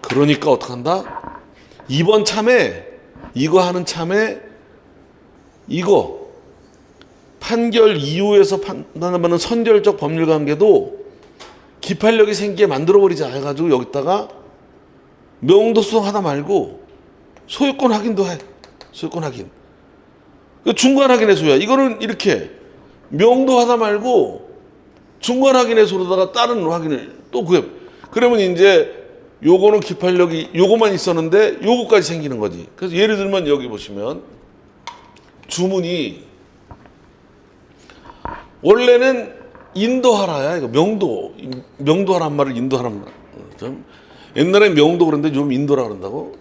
Speaker 1: 그러니까 어떡한다? 이번 참에 이거 하는 참에 이거 판결 이후에서 판단하는 선결적 법률관계도 기판력이 생기게 만들어버리자 해가지고 여기다가 명도 수정하다 말고 소유권 확인도 해. 소유권 확인. 중간 확인의 소야. 이거는 이렇게 명도하다 말고 중간 확인의 소로다가 다른 확인을 또 구해. 그러면 이제 요거는 기판력이 요거만 있었는데 요거까지 생기는 거지. 그래서 예를 들면 여기 보시면 주문이 원래는 인도하라야. 이거 명도하란 말을 인도하란 말. 옛날에 명도 그런데 좀 인도라 그런다고.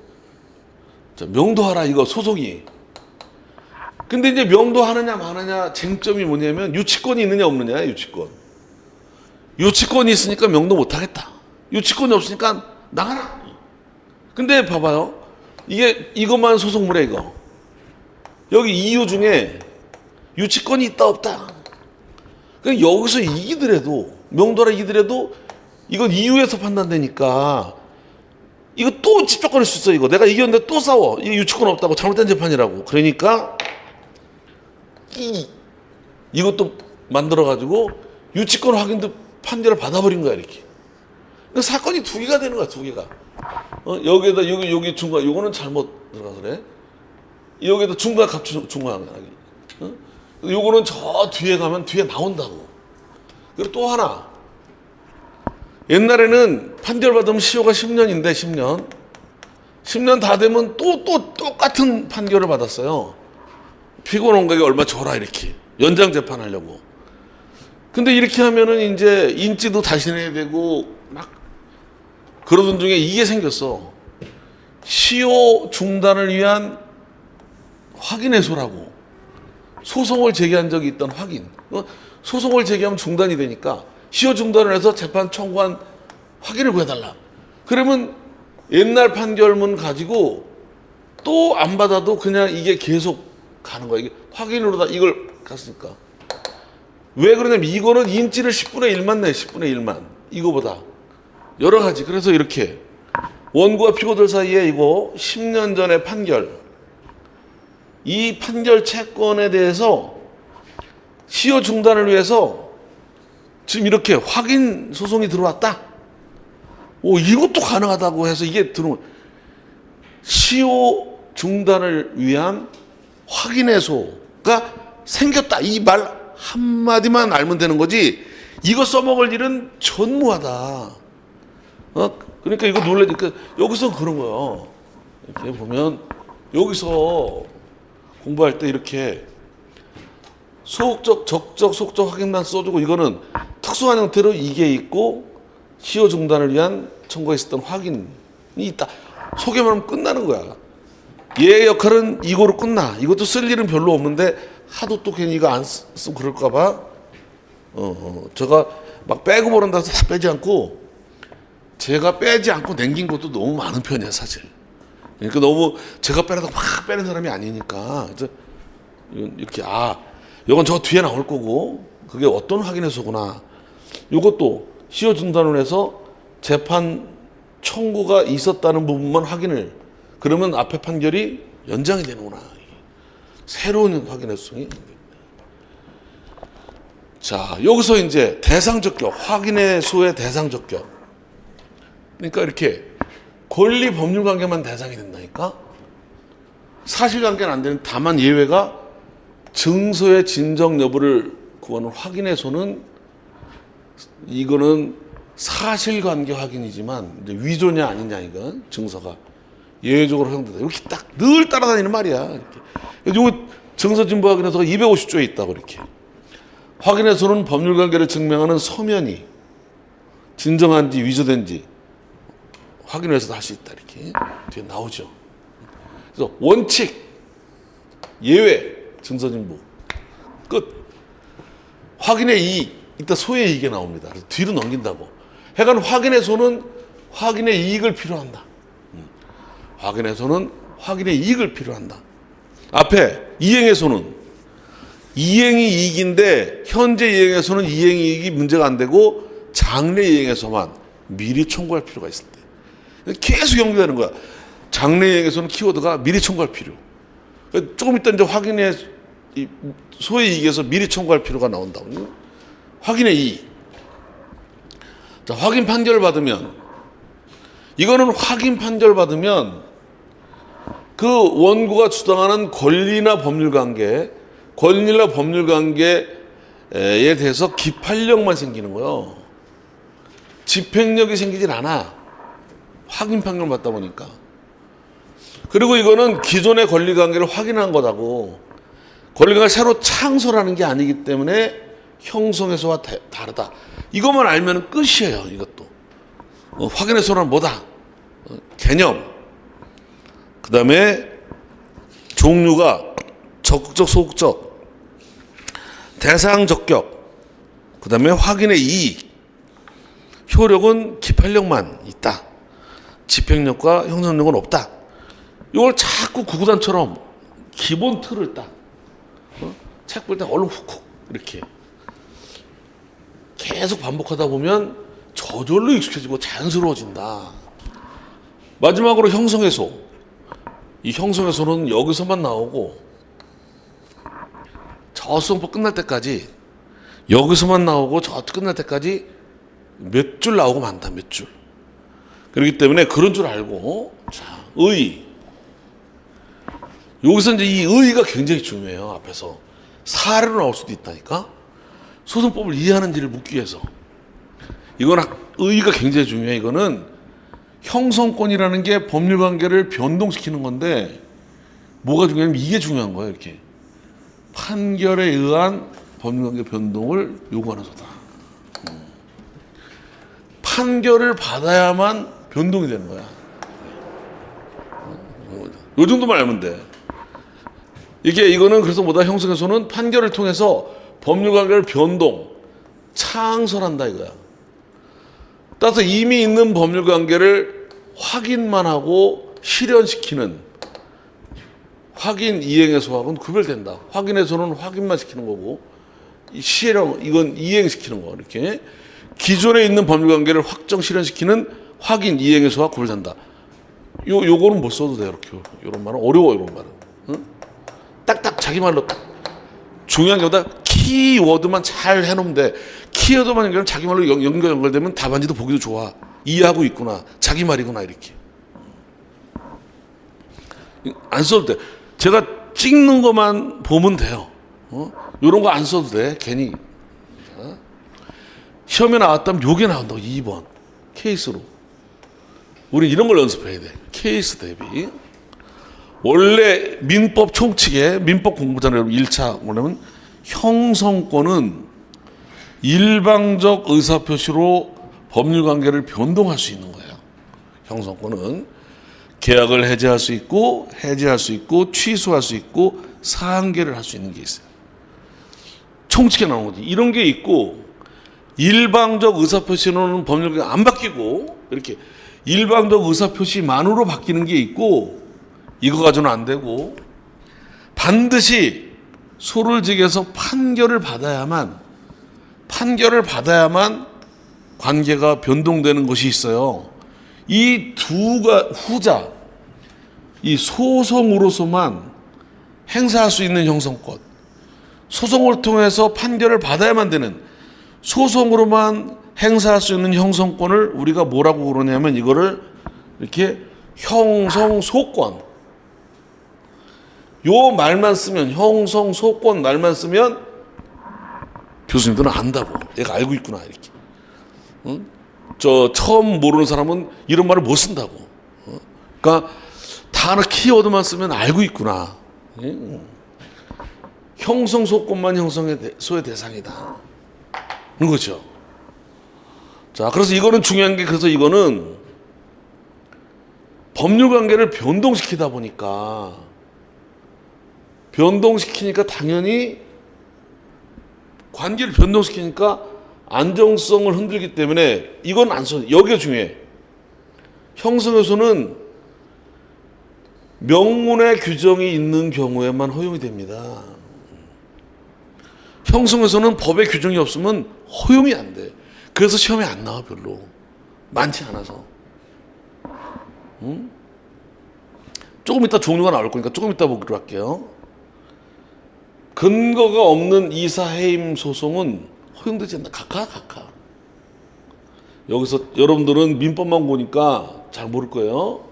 Speaker 1: 자, 명도하라 이거 소송이. 근데 이제 명도하느냐 마느냐 쟁점이 뭐냐면 유치권이 있느냐 없느냐. 유치권이 있으니까 명도 못하겠다. 유치권이 없으니까 나가라. 근데 봐봐요. 이것만 소송물에 이거. 여기 이유 중에 유치권이 있다 없다. 그러니까 여기서 이기더라도 명도라 이기더라도 이건 이유에서 판단되니까 이거 또 찝쩍거릴 수 있어. 이거 내가 이겼는데 또 싸워. 이게 유치권 없다고 잘못된 재판이라고. 그러니까 이것도 만들어가지고 유치권 확인도 판결을 받아버린 거야 이렇게. 그러니까 사건이 두 개가 되는 거야. 두 개가. 여기에다 여기 중간 요거는 잘못 들어가서 그래. 여기에다 중간 갑주 중간하기. 요거는 저 뒤에 가면 뒤에 나온다고. 그리고 또 하나. 옛날에는 판결 받으면 시효가 10년인데 10년 다 되면 또 똑같은 판결을 받았어요. 피고 농가에 얼마 줘라 이렇게 연장 재판하려고. 근데 이렇게 하면은 이제 인지도 다시 내야 되고 막 그러던 중에 이게 생겼어. 시효 중단을 위한 확인해소라고. 소송을 제기한 적이 있던 확인. 소송을 제기하면 중단이 되니까 시효 중단을 해서 재판 청구한 확인을 구해달라. 그러면 옛날 판결문 가지고 또 안 받아도 그냥 이게 계속 가는 거야. 이게 확인으로 다 이걸 갔으니까. 왜 그러냐면 이거는 인지를 10분의 1만 내. 10분의 1만. 이거보다. 여러 가지. 그래서 이렇게 원고와 피고들 사이에 이거 10년 전의 판결. 이 판결 채권에 대해서 시효 중단을 위해서 지금 이렇게 확인 소송이 들어왔다. 이것도 가능하다고 해서 이게 들어온 시효 중단을 위한 확인해소가 생겼다. 이 말 한마디만 알면 되는 거지. 이거 써먹을 일은 전무하다. 그러니까 이거 놀라니까 여기서 그런 거예요. 이렇게 보면 여기서 공부할 때 이렇게 소극적, 적적, 속적 확인만 써주고 이거는 특수한 형태로 이게 있고 시효 중단을 위한 청구에 있었던 확인이 있다. 소개만 하면 끝나는 거야. 얘의 역할은 이거로 끝나. 이것도 쓸 일은 별로 없는데 하도 또 괜히 이거 안 쓰면 그럴까 봐 제가 막 빼고 모른다 해서 다 빼지 않고 제가 빼지 않고 남긴 것도 너무 많은 편이야 사실. 그러니까 너무 제가 빼려다 막 빼는 사람이 아니니까 그래서 이렇게 이건 저 뒤에 나올 거고 그게 어떤 확인해서구나. 이것도 시효 중단을 해서 재판 청구가 있었다는 부분만 확인을 그러면 앞에 판결이 연장이 되는구나. 새로운 확인해소성이. 자, 여기서 이제 대상적격, 확인해소의 대상적격. 그러니까 이렇게 권리 법률 관계만 대상이 된다니까. 사실관계는 안 되는 다만 예외가 증서의 진정 여부를 구하는 확인해소는 이거는 사실관계 확인이지만 이제 위조냐 아니냐 이건 증서가 예외적으로 허용된다. 이렇게 딱 늘 따라다니는 말이야. 이렇게. 요거 증서 진보 확인해서가 250조에 있다고 이렇게. 확인해서는 법률 관계를 증명하는 서면이 진정한지 위조된지 확인해서도 할 수 있다 이렇게 뒤에 나오죠. 그래서 원칙, 예외, 증서 진보 끝. 확인의 이익, 이따 소의 이익에 나옵니다. 그래서 뒤로 넘긴다고. 하여간 확인해서는 확인의 이익을 필요한다. 확인해서는 확인의 이익을 필요한다. 앞에 이행해서는 이행이 이익인데 현재 이행에서는 이행 이익이 문제가 안 되고 장래 이행에서만 미리 청구할 필요가 있을 때 계속 연결되는 거야. 장래 이행에서는 키워드가 미리 청구할 필요. 조금 이따 이제 확인의 소의 이익에서 미리 청구할 필요가 나온다고. 확인의 이익. 자, 확인 판결을 받으면 이거는 확인 판결 받으면 그 원고가 주장하는 권리나 법률 관계에 대해서 기판력만 생기는 거예요. 집행력이 생기질 않아. 확인 판결을 받다 보니까. 그리고 이거는 기존의 권리 관계를 확인한 거다고. 권리관계를 새로 창설하는 게 아니기 때문에 형성해서와 다르다. 이것만 알면 끝이에요. 이것도. 확인해서는 뭐다? 개념. 그 다음에 종류가 적극적, 소극적, 대상 적격, 그 다음에 확인의 이익, 효력은 기판력만 있다. 집행력과 형성력은 없다. 이걸 자꾸 구구단처럼 기본 틀을 딱 책 볼 때 얼른 훅훅 이렇게 계속 반복하다 보면 저절로 익숙해지고 자연스러워진다. 마지막으로 형성해소. 이 형성해소는 여기서만 나오고 저 수험법 끝날 때까지 여기서만 나오고 저 끝날 때까지 몇 줄 나오고 많다. 몇 줄. 그렇기 때문에 그런 줄 알고 자, 의. 여기서 이제 이 의의가 굉장히 중요해요. 앞에서 사례로 나올 수도 있다니까. 소송법을 이해하는지를 묻기 위해서. 이건 의의가 굉장히 중요해. 이거는 형성권이라는 게 법률관계를 변동시키는 건데 뭐가 중요하냐면 이게 중요한 거예요. 이렇게 판결에 의한 법률관계 변동을 요구하는 소다. 판결을 받아야만 변동이 되는 거야. 요 정도만 알면 돼. 이거는 그래서 뭐다? 형성에서는 판결을 통해서 법률관계를 변동, 창설한다 이거야. 따라서 이미 있는 법률관계를 확인만 하고 실현시키는 확인 이행에서하고는 구별된다. 확인에서는 확인만 시키는 거고 실현 이건 이행시키는 거. 이렇게 기존에 있는 법률관계를 확정 실현시키는 확인 이행에서와 구별된다. 요거는 못 써도 돼요. 이렇게 이런 말은 어려워. 이런 말은. 응? 딱딱 자기 말로 딱 중요한 게 보다 키워드만 잘 해놓으면 돼. 키워드만 연결하면 자기 말로 연결되면 답안지도 보기도 좋아. 이해하고 있구나. 자기 말이구나. 이렇게. 안 써도 돼. 제가 찍는 것만 보면 돼요. 이런 거 안 써도 돼. 괜히. 시험에 나왔다면 요게 나온다고. 2번. 케이스로. 우리 이런 걸 연습해야 돼. 케이스 대비. 원래 민법 총칙에 민법 공부잖아요. 여러분 1차 뭐냐면 형성권은 일방적 의사표시로 법률관계를 변동할 수 있는 거예요. 형성권은 계약을 해제할 수 있고 해지할 수 있고 취소할 수 있고 상계를 할 수 있는 게 있어요. 총칙에 나온 거지. 이런 게 있고 일방적 의사표시로는 법률관계가 안 바뀌고 이렇게 일방적 의사표시만으로 바뀌는 게 있고 이거 가지고는 안 되고 반드시 소를 직에서 판결을 받아야만 관계가 변동되는 것이 있어요. 이 후자 이 소송으로서만 행사할 수 있는 형성권, 소송을 통해서 판결을 받아야만 되는 소송으로만 행사할 수 있는 형성권을 우리가 뭐라고 그러냐면 이거를 이렇게 형성소권. 요 말만 쓰면 형성소권 말만 쓰면 교수님들은 안다고. 얘가 알고 있구나 이렇게. 응? 저 처음 모르는 사람은 이런 말을 못 쓴다고. 그러니까 단어 키워드만 쓰면 알고 있구나. 응? 형성소권만 형성소의 대상이다. 그렇죠. 자, 그래서 이거는 중요한 게 그래서 이거는 법률관계를 변동시키다 보니까 당연히 관계를 변동시키니까 안정성을 흔들기 때문에 이건 안 써. 여기가 중요해. 형성에서는 명문의 규정이 있는 경우에만 허용이 됩니다. 형성에서는 법의 규정이 없으면 허용이 안 돼. 그래서 시험에 안 나와. 별로 많지 않아서. 조금 이따 종류가 나올 거니까 조금 이따 보기로 할게요. 근거가 없는 이사해임 소송은 허용되지 않는다. 각하. 여기서 여러분들은 민법만 보니까 잘 모를 거예요.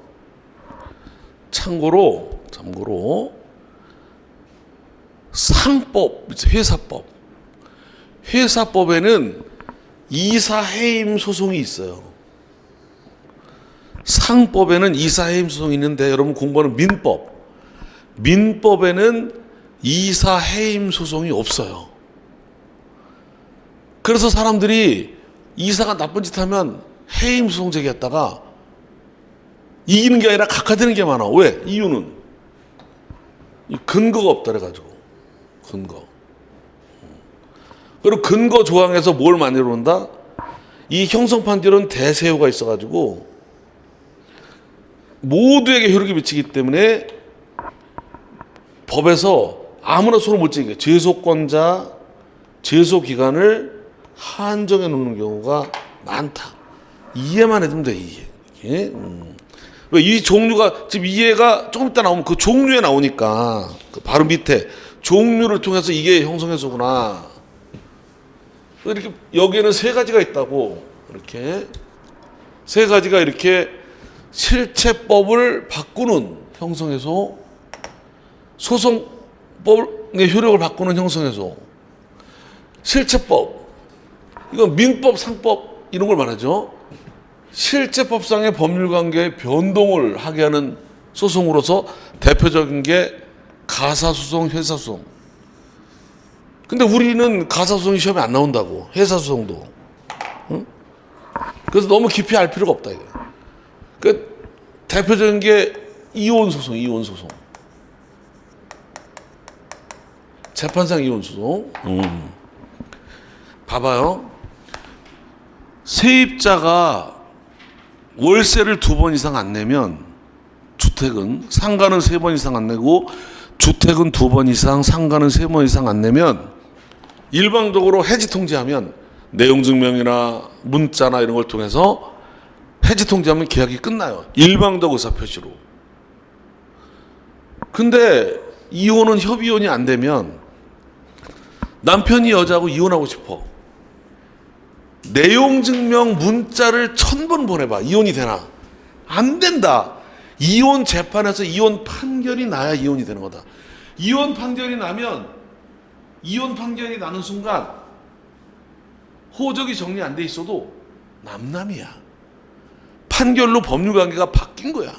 Speaker 1: 참고로 상법, 회사법에는 이사해임 소송이 있어요. 상법에는 이사해임 소송이 있는데 여러분 공부하는 민법에는 이사해임 소송이 없어요. 그래서 사람들이 이사가 나쁜 짓 하면 해임 소송 제기했다가 이기는 게 아니라 각하되는 게 많아. 왜? 이유는 근거가 없다 그래가지고. 근거. 그리고 근거 조항에서 뭘 만들어 놓는다? 이 형성 판결은 대세효가 있어가지고 모두에게 효력이 미치기 때문에 법에서 아무나 손을 못 쥐게 제소권자, 제소기간을 한정해 놓는 경우가 많다. 이해만 해두면 돼. 이해. 왜 이 종류가 지금 이해가 조금 이따 나오면 그 종류에 나오니까 그 바로 밑에 종류를 통해서 이게 형성해서구나. 이렇게 여기에는 세 가지가 있다고. 이렇게 세 가지가 이렇게 실체법을 바꾸는 형성해서, 소송법의 효력을 바꾸는 형성해서, 실체법 이건 민법, 상법 이런 걸 말하죠. 실제법상의 법률관계의 변동을 하게 하는 소송으로서 대표적인 게 가사소송, 회사소송. 근데 우리는 가사소송이 시험에 안 나온다고. 회사소송도. 응? 그래서 너무 깊이 알 필요가 없다 이게. 그 대표적인 게 이혼소송. 재판상 이혼소송. 봐봐요. 세입자가 월세를 2번 이상 안 내면 주택은, 상가는 3번 이상 안 내고 주택은 2번 이상, 상가는 3번 이상 안 내면 일방적으로 해지 통지하면, 내용증명이나 문자나 이런 걸 통해서 해지 통지하면 계약이 끝나요. 일방적 의사표시로. 근데 이혼은 협의혼이 안 되면 남편이 여자하고 이혼하고 싶어. 내용증명 문자를 1000번 보내봐. 이혼이 되나? 안 된다. 이혼 재판에서 이혼 판결이 나야 이혼이 되는 거다. 이혼 판결이 나면, 이혼 판결이 나는 순간 호적이 정리 안 돼 있어도 남남이야. 판결로 법률관계가 바뀐 거야.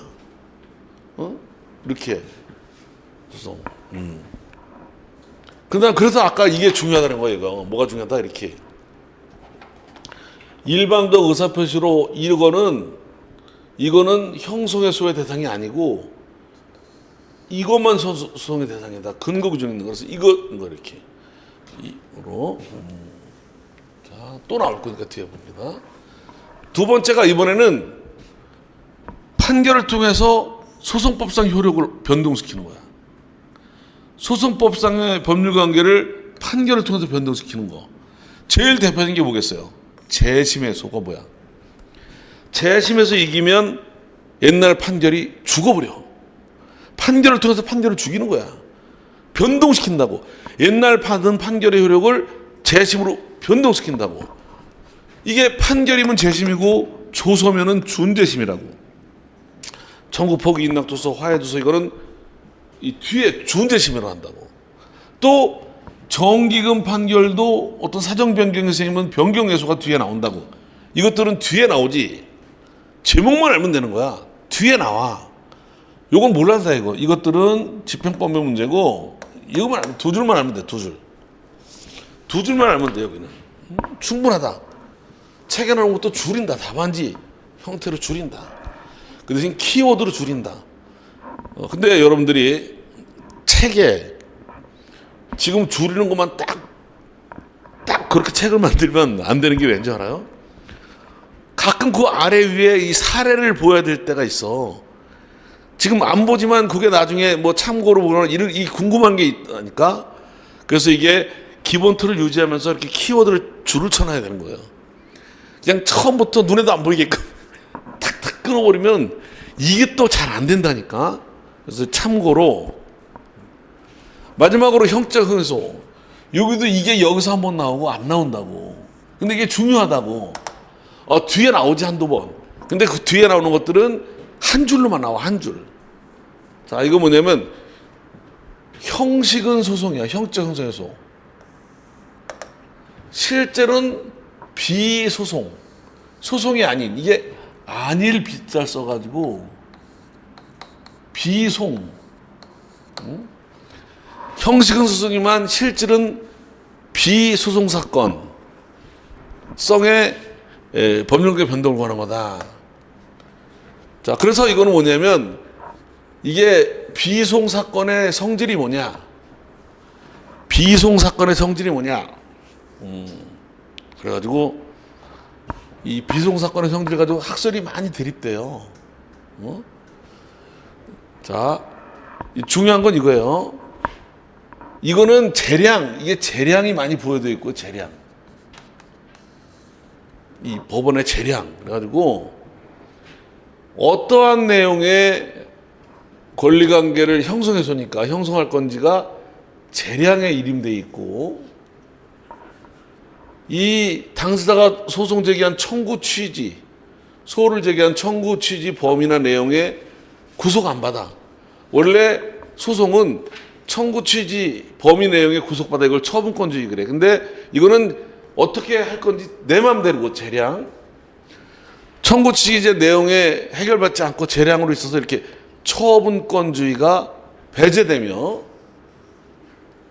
Speaker 1: 이렇게. 그래서 아까 이게 중요하다는 거예요. 이거. 뭐가 중요하다? 이렇게. 일방적 의사표시로 이거는 형성의 대상이 아니고 이것만 소송의 대상이다. 근거 규정이 있는 거라서 이거 이렇게. 이로. 자, 또 나올 거니까 뒤에 봅니다. 두 번째가 이번에는 판결을 통해서 소송법상 효력을 변동시키는 거야. 소송법상의 법률관계를 판결을 통해서 변동시키는 거. 제일 대표적인 게 뭐겠어요? 재심해소가 뭐야? 재심에서 이기면 옛날 판결이 죽어버려. 판결을 통해서 판결을 죽이는 거야. 변동시킨다고. 옛날 받은 판결의 효력을 재심으로 변동시킨다고. 이게 판결이면 재심이고 조서면은 준재심이라고. 청구포기, 인락도서, 화해도서 이거는 이 뒤에 준재심으로 한다고. 또 정기금 판결도 어떤 사정 변경이 생기면 변경예소가 뒤에 나온다고. 이것들은 뒤에 나오지. 제목만 알면 되는 거야. 뒤에 나와. 요건 몰라서 이거. 이것들은 집행법의 문제고, 이거만 알면, 2줄만 알면 돼. 2줄. 2줄만 알면 돼. 여기는 충분하다. 책에 나오는 것도 줄인다. 답안지 형태로 줄인다. 그 대신 키워드로 줄인다. 근데 여러분들이 책에 지금 줄이는 것만 딱 그렇게 책을 만들면 안 되는 게 왠지 알아요? 가끔 그 아래 위에 이 사례를 보여야 될 때가 있어. 지금 안 보지만 그게 나중에 뭐 참고로 보거나 이 궁금한 게 있다니까. 그래서 이게 기본 틀을 유지하면서 이렇게 키워드를 줄을 쳐놔야 되는 거예요. 그냥 처음부터 눈에도 안 보이게끔 탁탁 끊어버리면 이게 또 잘 안 된다니까. 그래서 참고로 마지막으로 형적 흥소, 여기도 이게 여기서 한번 나오고 안 나온다고. 근데 이게 중요하다고. 뒤에 나오지 한두 번. 근데 그 뒤에 나오는 것들은 한 줄로만 나와, 한 줄. 자, 이거 뭐냐면 형식은 소송이야. 형적 흥소해소. 실제로는 비소송. 소송이 아닌, 이게 안일 빗자 써가지고 비송. 응? 형식은 소송이지만 실질은 비소송 사건 성의 법률계 변동을 권한 거다. 자, 그래서 이거는 뭐냐면 이게 비송 사건의 성질이 뭐냐? 비송 사건의 성질이 뭐냐? 그래가지고 이 비송 사건의 성질 가지고 학설이 많이 대립돼요. 자, 중요한 건 이거예요. 이거는 재량, 이게 재량이 많이 부여되어 있고, 재량. 이 법원의 재량. 그래가지고, 어떠한 내용의 권리관계를 형성해서니까, 형성할 건지가 재량에 이름되어 있고, 이 당사자가 소송 제기한 청구 취지, 소를 제기한 청구 취지 범위나 내용에 구속 안 받아. 원래 소송은 청구 취지 범위 내용에 구속받아 이걸 처분권주의 그래. 근데 이거는 어떻게 할 건지 내 맘대로 재량. 청구 취지 내용에 해결받지 않고 재량으로 있어서 이렇게 처분권주의가 배제되며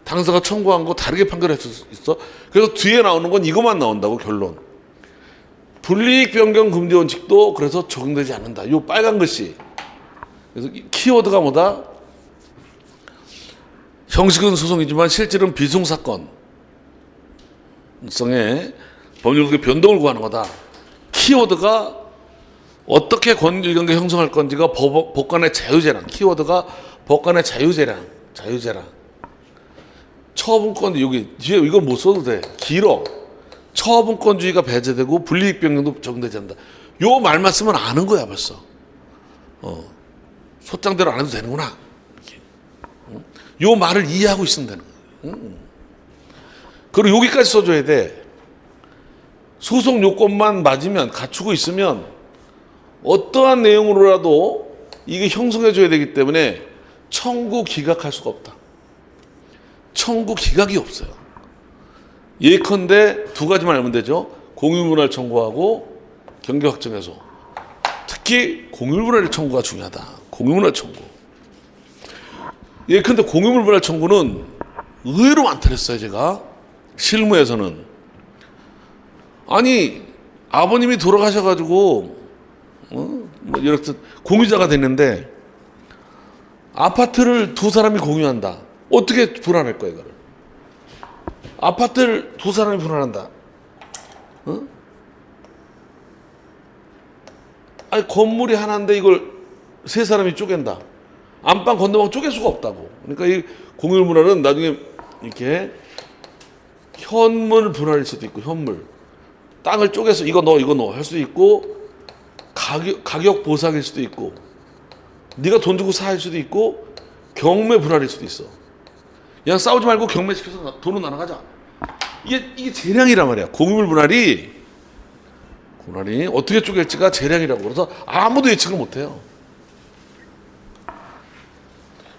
Speaker 1: 당사가 청구한 거 다르게 판결할 수 있어. 그래서 뒤에 나오는 건 이것만 나온다고 결론. 불이익 변경 금지 원칙도 그래서 적용되지 않는다. 요 빨간 글씨. 그래서 키워드가 뭐다? 형식은 소송이지만 실질은 비송 사건성의 법률계 변동을 구하는 거다. 키워드가 어떻게 권리관계 형성할 건지가 법관의 자유재량. 키워드가 법관의 자유재량. 처분권, 여기 뒤에 이거 못 써도 돼. 길어. 처분권주의가 배제되고 불이익 변경도 적용되지 않는다. 요 말만 쓰면 아는 거야 벌써. 소장대로 안 해도 되는구나. 요 말을 이해하고 있으면 되는 거야. 그리고 여기까지 써줘야 돼. 소송 요건만 맞으면, 갖추고 있으면 어떠한 내용으로라도 이게 형성해줘야 되기 때문에 청구 기각할 수가 없다. 청구 기각이 없어요. 예컨대 두 가지만 알면 되죠. 공유분할 청구하고 경계 확정해소. 특히 공유분할 청구가 중요하다. 공유분할 청구. 예컨대 공유분할 청구는 의외로 많다 그랬어요, 제가. 실무에서는. 아니, 아버님이 돌아가셔가지고, 뭐 이렇듯 공유자가 됐는데, 아파트를 두 사람이 공유한다. 어떻게 분할할 거야, 이거를? 아파트를 두 사람이 분할한다. 아니, 건물이 하나인데 이걸 세 사람이 쪼갠다. 안방 건너방 쪼갤 수가 없다고. 그러니까 이 공유 분할은 나중에 이렇게 현물 분할일 수도 있고, 현물. 땅을 쪼개서 이거 넣어 할 수도 있고, 가격 보상일 수도 있고, 네가 돈 주고 사 할 수도 있고, 경매 분할일 수도 있어. 그냥 싸우지 말고 경매시켜서 돈은 나눠가자. 이게 재량이란 말이야. 공유물 분할이 어떻게 쪼갤지가 재량이라고. 그래서 아무도 예측을 못해요.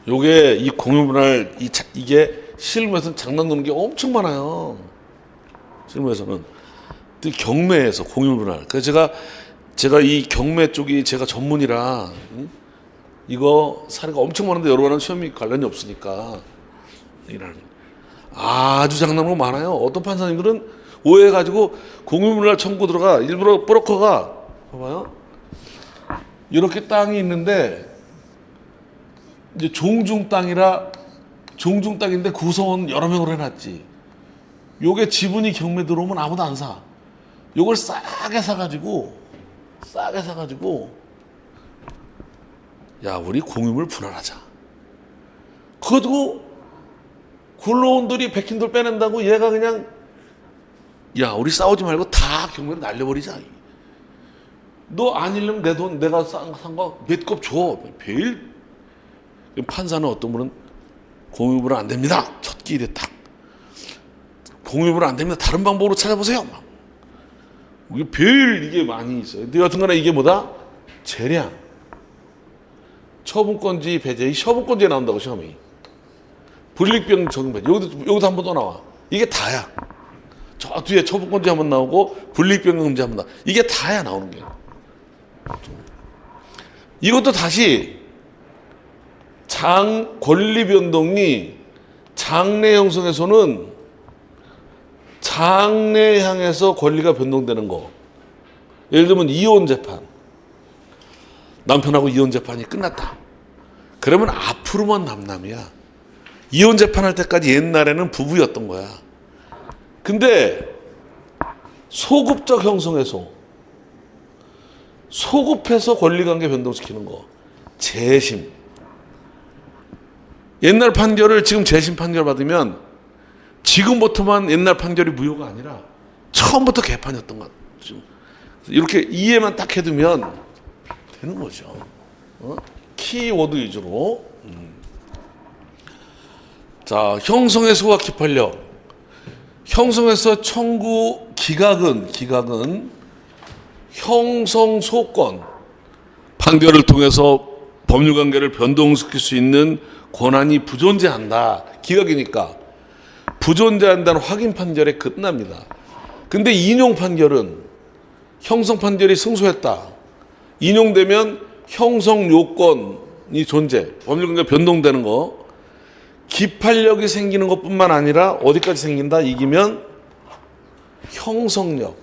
Speaker 1: 요게 이 공유물 분할 이게 실무에서는 장난 노는 게 엄청 많아요. 실무에서는 특히 경매에서 공유물 분할. 그래서 제가 이 경매 쪽이 제가 전문이라 이거 사례가 엄청 많은데 여러 번은 시험이 관련이 없으니까 아주 장난으로 많아요. 어떤 판사님들은 오해해가지고 공유분할 청구 들어가 일부러 브로커가 봐봐요. 이렇게 땅이 있는데 이제 종중 땅인데 구성원 여러 명으로 해놨지. 요게 지분이 경매 들어오면 아무도 안 사. 요걸 싸게 사가지고 야, 우리 공유물 분할하자. 그거 굴러온돌이 백힌돌 빼낸다고 얘가 그냥 야 우리 싸우지 말고 다 경매로 날려버리자. 너 아니려면 내 돈 내가 산 거 몇 컵 줘. 매일 판사는 어떤 분은 공유불은 안 됩니다. 첫 기일에 딱 공유불은 안 됩니다. 다른 방법으로 찾아보세요. 막. 이게 별 이게 많이 있어요. 근데 여튼간에 이게 뭐다? 재량, 처분권지 배제, 이 처분권지에 나온다고 시험이. 불이익비용 적용 배제. 여기도 한 번 또 나와. 이게 다야. 저 뒤에 처분권지 한 번 나오고 불이익비용 금지 한 번 나와. 이게 다야 나오는 게. 이것도 다시 권리 변동이 장래 형성에서는 장래 향해서 권리가 변동되는 거. 예를 들면 이혼 재판. 남편하고 이혼 재판이 끝났다. 그러면 앞으로만 남남이야. 이혼 재판할 때까지 옛날에는 부부였던 거야. 근데 소급적 형성에서 소급해서 권리관계 변동시키는 거. 재심. 옛날 판결을 지금 재심 판결 받으면 지금부터만 옛날 판결이 무효가 아니라 처음부터 개판이었던 것. 이렇게 이해만 딱 해두면 되는 거죠. 키워드 위주로. 자, 형성에서와 기판력. 형성에서 청구 기각은 형성소권. 판결을 통해서 법률관계를 변동시킬 수 있는 권한이 부존재한다. 기각이니까. 부존재한다는 확인 판결에 끝납니다. 근데 인용 판결은 형성 판결이 승소했다. 인용되면 형성 요건이 존재, 법률관계가 변동되는 거, 기판력이 생기는 것뿐만 아니라 어디까지 생긴다? 이기면 형성력.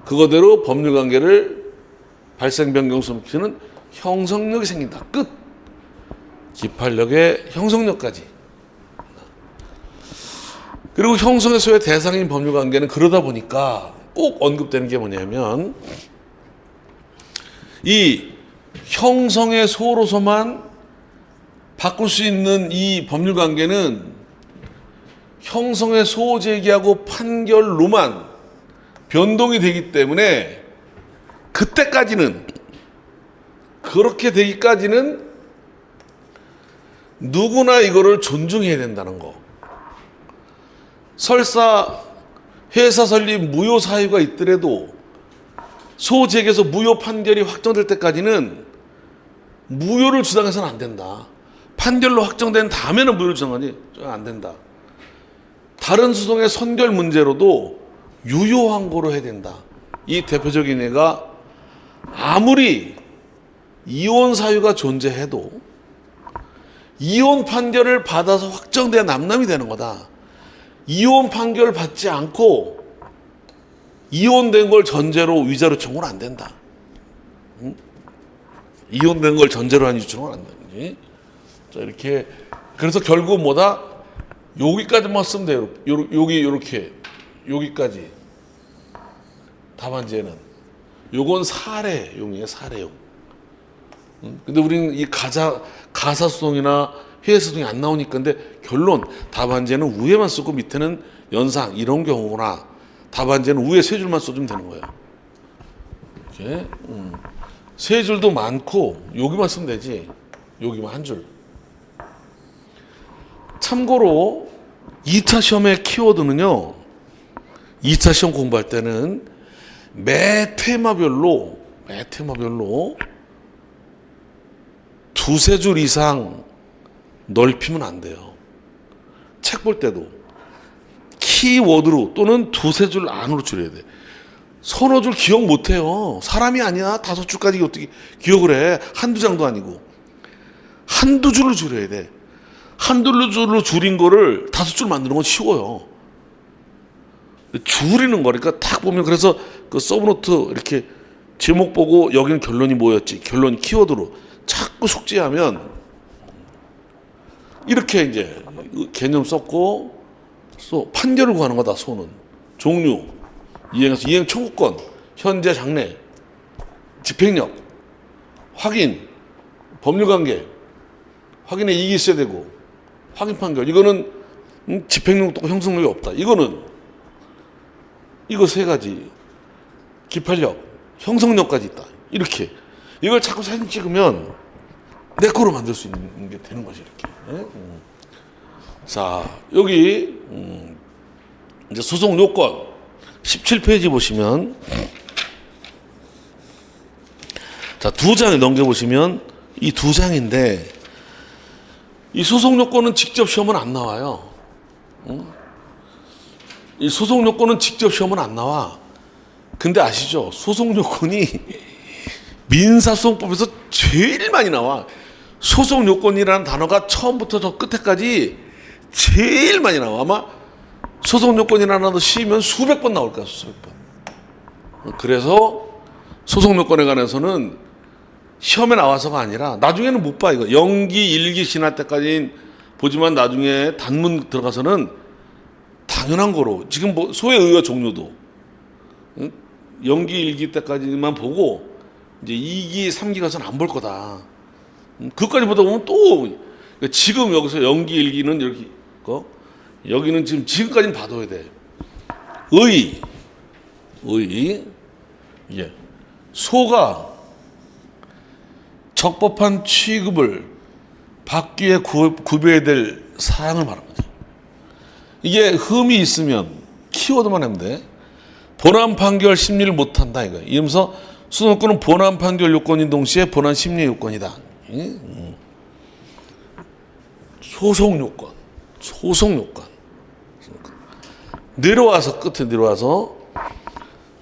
Speaker 1: 그거대로 법률관계를 발생 변경시키는 형성력이 생긴다. 끝. 기판력의 형성력까지. 그리고 형성의 소의 대상인 법률관계는 그러다 보니까 꼭 언급되는 게 뭐냐면 이 형성의 소로서만 바꿀 수 있는 이 법률관계는 형성의 소 제기하고 판결로만 변동이 되기 때문에 그때까지는 그렇게 되기까지는 누구나 이거를 존중해야 된다는 거. 설사 회사 설립 무효 사유가 있더라도 소재에서 무효 판결이 확정될 때까지는 무효를 주장해서는 안 된다. 판결로 확정된 다음에는 무효를 주장하니 안 된다. 다른 소송의 선결 문제로도 유효항고로 해야 된다. 이 대표적인 예가 아무리 이혼 사유가 존재해도 이혼 판결을 받아서 확정돼야 남남이 되는 거다. 이혼 판결을 받지 않고 이혼된 걸 전제로 위자료 청구는 안 된다. 응? 이혼된 걸 전제로 한 유증은 안 되지. 자, 이렇게. 그래서 결국 뭐다? 여기까지만 쓰면 돼요. 여기, 이렇게. 여기까지. 답안지에는. 요건 사례용이에요, 사례용. 응? 근데 우리는 이 가사소송이나 회해소송이 안 나오니까. 근데 결론, 답안지에는 위에만 쓰고 밑에는 연상, 이런 경우구나. 답안지에는 위에 세 줄만 써주면 되는 거예요. 이렇게. 세 줄도 많고, 여기만 쓰면 되지. 여기만 한 줄. 참고로 2차 시험의 키워드는요. 2차 시험 공부할 때는 매 테마별로 두세 줄 이상 넓히면 안 돼요. 책 볼 때도 키워드로 또는 두세 줄 안으로 줄여야 돼. 서너 줄 기억 못 해요. 사람이 아니야. 다섯 줄까지 어떻게 기억을 해. 한두 장도 아니고. 한두 줄을 줄여야 돼. 한두 줄로 줄인 거를 다섯 줄 만드는 건 쉬워요. 줄이는 거니까 딱 보면 그래서 그 서브노트 이렇게 제목 보고 여기는 결론이 뭐였지? 결론이 키워드로 자꾸 숙지하면 이렇게 이제 개념 썼고 판결을 구하는 거다. 소는 종류, 이행해서 이행 청구권, 현재 장래, 집행력, 확인, 법률관계, 확인에 이익이 있어야 되고 확인 판결. 이거는 집행력도 없고 형성력이 없다. 이거 세 가지. 기판력, 형성력까지 있다. 이렇게. 이걸 자꾸 사진 찍으면 내 거로 만들 수 있는 게 되는 거지, 이렇게. 자, 여기, 이제 소송 요건. 17페이지 보시면, 자, 두 장에 넘겨보시면, 이 두 장인데, 이 소송 요건은 직접 시험은 안 나와요. 이 소송 요건은 직접 시험은 안 나와. 근데 아시죠? 소송 요건이 민사소송법에서 제일 많이 나와. 소송 요건이라는 단어가 처음부터 저 끝에까지 제일 많이 나와. 아마 소송 요건이라는 단어 씌우면 수백 번 나올 거야, 수백 번. 그래서 소송 요건에 관해서는 시험에 나와서가 아니라 나중에는 못 봐, 이거. 연기, 일기, 신할 때까지 보지만 나중에 단문 들어가서는 당연한 거로. 지금 뭐 소외 의거 종류도 연기, 일기 때까지만 보고 이제 2기, 3기 가서는 안 볼 거다. 그것까지 보다 보면 또 지금 여기서 연기, 일기는 이렇게 있고 여기는 지금까지는 봐둬야 돼. 예. 소가 적법한 취급을 받기 위해 구별해야 될 사항을 말하는 거죠. 이게 흠이 있으면 키워드만 하면 돼. 본안 판결 심리를 못한다, 이거. 이러면서 소송요건은 본안 판결 요건인 동시에 본안 심리 요건이다. 소송요건. 내려와서, 끝에 내려와서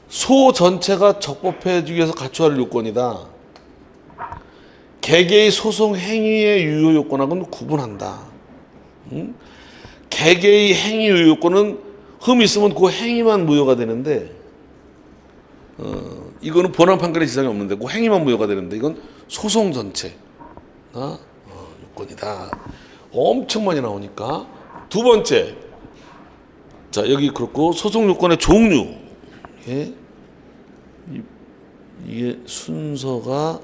Speaker 1: 소 전체가 적법해지기 위해서 갖춰야 할 요건이다. 개개의 소송 행위의 유효 요건하고는 구분한다. 개개의 행위 유효 요건은 흠이 있으면 그 행위만 무효가 되는데, 이거는 본안 판결에 지장이 없는데, 그 행위만 무효가 되는데, 이건 소송 전체가 요건이다. 엄청 많이 나오니까. 두 번째, 자, 여기 그렇고, 소송 요건의 종류. 이게 순서가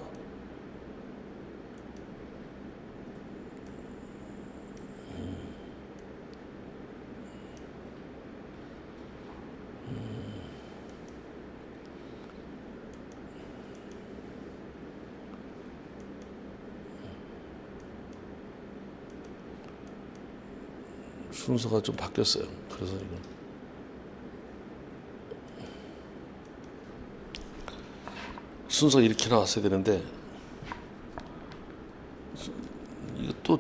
Speaker 1: 순서가 좀 바뀌었어요. 그래서 이거 순서가 이렇게 나왔어야 되는데 이것도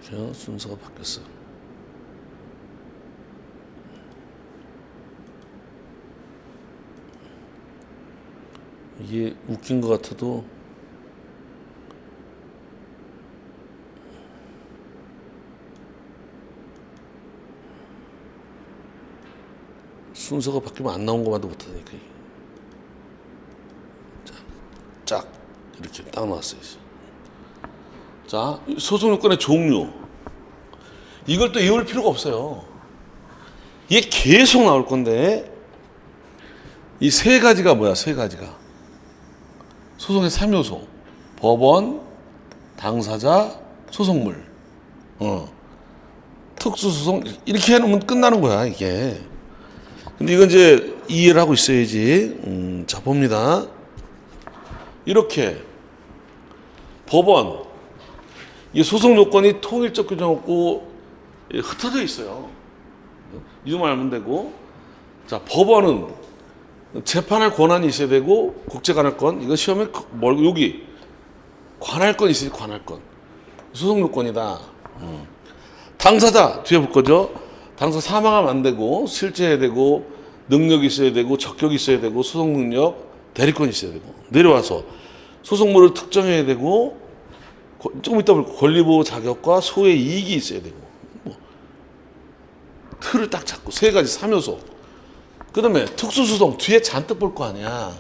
Speaker 1: 이렇게 순서가 바뀌었어요. 이게 웃긴 것 같아도 순서가 바뀌면 안 나온 것만도 못하니까. 짝 이렇게 딱 나왔어요. 자, 소송 요건의 종류. 이걸 또 외울 필요가 없어요. 이게 계속 나올 건데 이 세 가지가 뭐야? 세 가지가 소송의 3요소. 법원, 당사자, 소송물. 특수소송 이렇게 해놓으면 끝나는 거야, 이게. 근데 이건 이제 이해를 하고 있어야지. 자, 봅니다. 이렇게 법원, 이 소송 요건이 통일적 규정 없고 흩어져 있어요. 이것만 알면 되고. 자, 법원은 재판할 권한이 있어야 되고, 국제관할권, 이거 시험에 멀고, 여기 관할권 있어요, 관할권. 소송 요건이다. 당사자, 뒤에 볼 거죠. 당사 사망하면 안 되고, 실제해야 되고, 능력이 있어야 되고, 적격이 있어야 되고, 소송 능력, 대리권이 있어야 되고. 내려와서 소송물을 특정해야 되고, 조금 이따 볼 권리보호 자격과 소의 이익이 있어야 되고, 틀을 딱 잡고, 세 가지, 3요소. 그 다음에 특수소송, 뒤에 잔뜩 볼 거 아니야.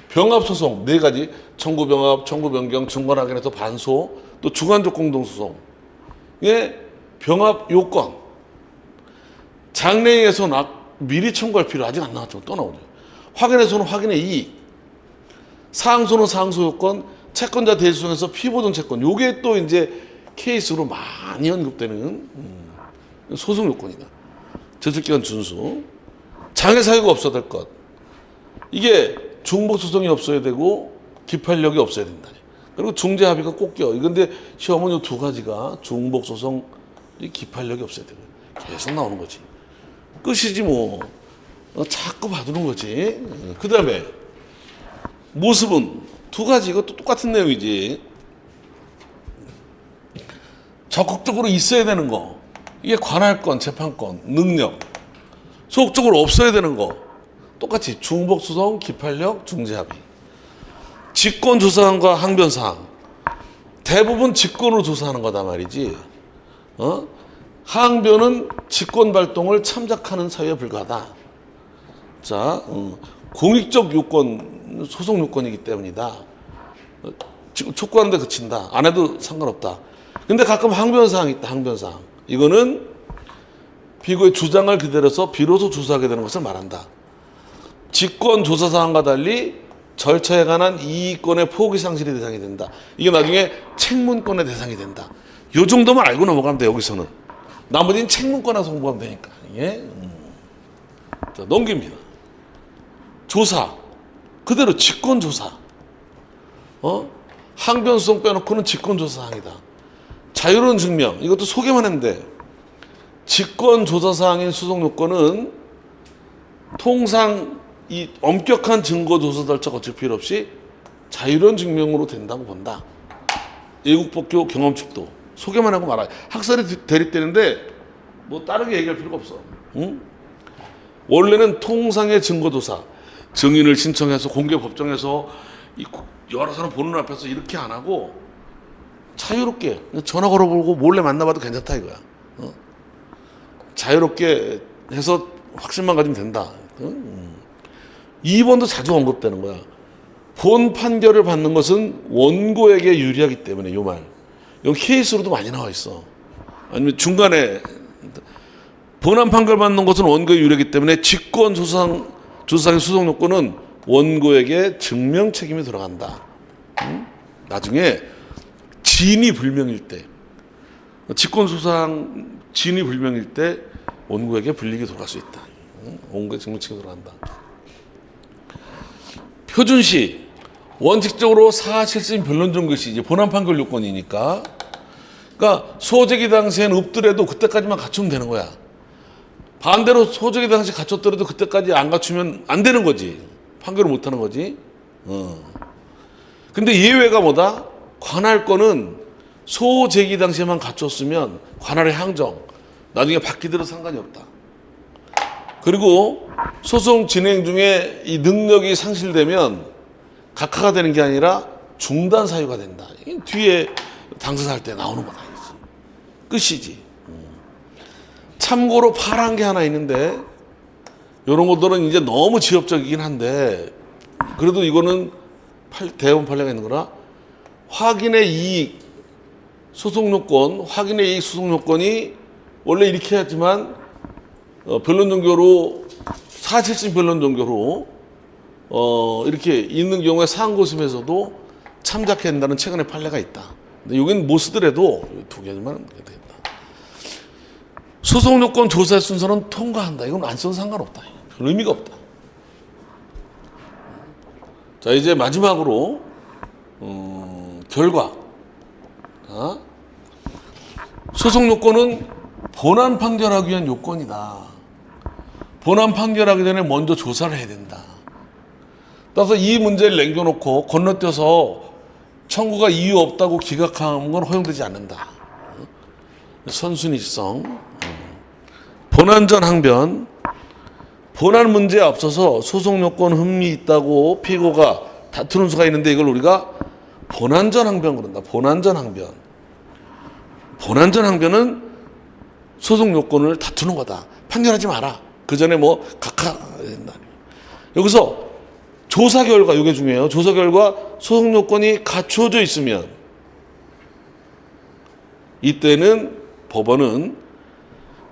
Speaker 1: 병합소송, 네 가지. 청구병합, 청구변경, 증권확인에서 반소, 또 주관적 공동소송. 이게 병합 요건. 장래에서는 미리 청구할 필요 아직 안 나왔지만 또 나오죠. 확인에서는 확인의 이익. 사항소는 사항소 요건, 채권자 대리소송에서 피보존 채권. 요게 또 이제 케이스로 많이 언급되는 소송 요건이다. 제출기간 준수. 장애 사유가 없어야 될 것. 이게 중복 소송이 없어야 되고 기판력이 없어야 된다. 그리고 중재 합의가 꼭 껴. 이건데 시험은 이 두 가지가 중복 소송, 기판력이 없어야 되고 계속 나오는 거지. 끝이지 뭐. 자꾸 봐두는 거지. 그 다음에 모습은 두 가지. 이것도 똑같은 내용이지. 적극적으로 있어야 되는 거. 이게 관할권, 재판권, 능력. 소극적으로 없어야 되는 거. 똑같이 중복소송, 기판력, 중재합의. 직권조사항과 항변사항. 대부분 직권으로 조사하는 거다 말이지. 항변은 직권발동을 참작하는 사유에 불과하다. 자, 공익적 요건, 소송 요건이기 때문이다. 촉구하는데 그친다. 안 해도 상관없다. 근데 가끔 항변사항이 있다. 항변사항. 이거는 피고의 주장을 기다려서 비로소 조사하게 되는 것을 말한다. 직권조사사항과 달리 절차에 관한 이의권의 포기 상실의 대상이 된다. 이게 나중에 책문권의 대상이 된다. 요 정도만 알고 넘어가면 돼. 여기서는. 나머지는 책문권에서 공부하면 되니까. 예? 자, 넘깁니다. 조사. 그대로 직권조사. 항변소송 빼놓고는 직권조사사항이다. 자유로운 증명. 이것도 소개만 하면 돼. 직권조사사항인 수송요건은 통상 이 엄격한 증거조사 절차 거칠 필요 없이 자유로운 증명으로 된다고 본다. 예국법교 경험칙도 소개만 하고 말아요. 학설이 대립되는데 뭐 다르게 얘기할 필요가 없어. 응? 원래는 통상의 증거조사, 증인을 신청해서 공개 법정에서 여러 사람 보는 앞에서 이렇게 안 하고 자유롭게 전화 걸어보고 몰래 만나봐도 괜찮다 이거야. 자유롭게 해서 확신만 가지면 된다. 2번도 자주 언급되는 거야. 본 판결을 받는 것은 원고에게 유리하기 때문에 요 말. 이건 케이스로도 많이 나와 있어. 아니면 중간에 본안 판결 받는 것은 원고에 유리하기 때문에 직권 조사상의 수송 요건은 원고에게 증명 책임이 들어간다. 나중에 진위 불명일 때, 직권 소상 진위 불명일 때 원고에게 불리익이 돌아갈 수 있다. 원고의 증명 책임이 들어간다. 표준시 원칙적으로 사실심 변론적 것이 이제 본안 판결 요건이니까. 그러니까 소재기 당시엔 없더라도 그때까지만 갖추면 되는 거야. 반대로 소재기 당시 갖췄더라도 그때까지 안 갖추면 안 되는 거지. 판결을 못 하는 거지. 근데 예외가 뭐다? 관할권은 소재기 당시에만 갖췄으면 관할의 항정. 나중에 바뀌더라도 상관이 없다. 그리고 소송 진행 중에 이 능력이 상실되면 각하가 되는 게 아니라 중단 사유가 된다. 뒤에 당사할 때 나오는 거다. 끝이지. 참고로 파란 게 하나 있는데 이런 것들은 이제 너무 지엽적이긴 한데 그래도 이거는 대법원 판례가 있는 거라 확인의 이익 소송요건, 확인의 이익 소송요건이 원래 이렇게 했지만 변론종교로 사실심 변론종교로 이렇게 있는 경우에 상고심에서도 참작해야 된다는 최근의 판례가 있다. 근데 여기는 못 쓰더라도 두 개만 되겠다. 소송요건 조사 순서는 통과한다. 이건 안 써도 상관없다. 별 의미가 없다. 자, 이제 마지막으로 결과. 소송요건은 본안 판결하기 위한 요건이다. 본안 판결하기 전에 먼저 조사를 해야 된다. 따라서 이 문제를 남겨놓고 건너뛰어서 청구가 이유 없다고 기각하는 건 허용되지 않는다. 선순위성. 본안 전 항변. 본안 문제에 앞서서 소송요건 흠이 있다고 피고가 다투는 수가 있는데 이걸 우리가 본안 전 항변 그런다. 본안 전 항변. 본안 전 항변은 소송요건을 다투는 거다. 판결하지 마라. 그 전에 뭐 각하된다. 여기서 조사 결과, 이게 중요해요. 조사 결과 소송 요건이 갖춰져 있으면 이때는 법원은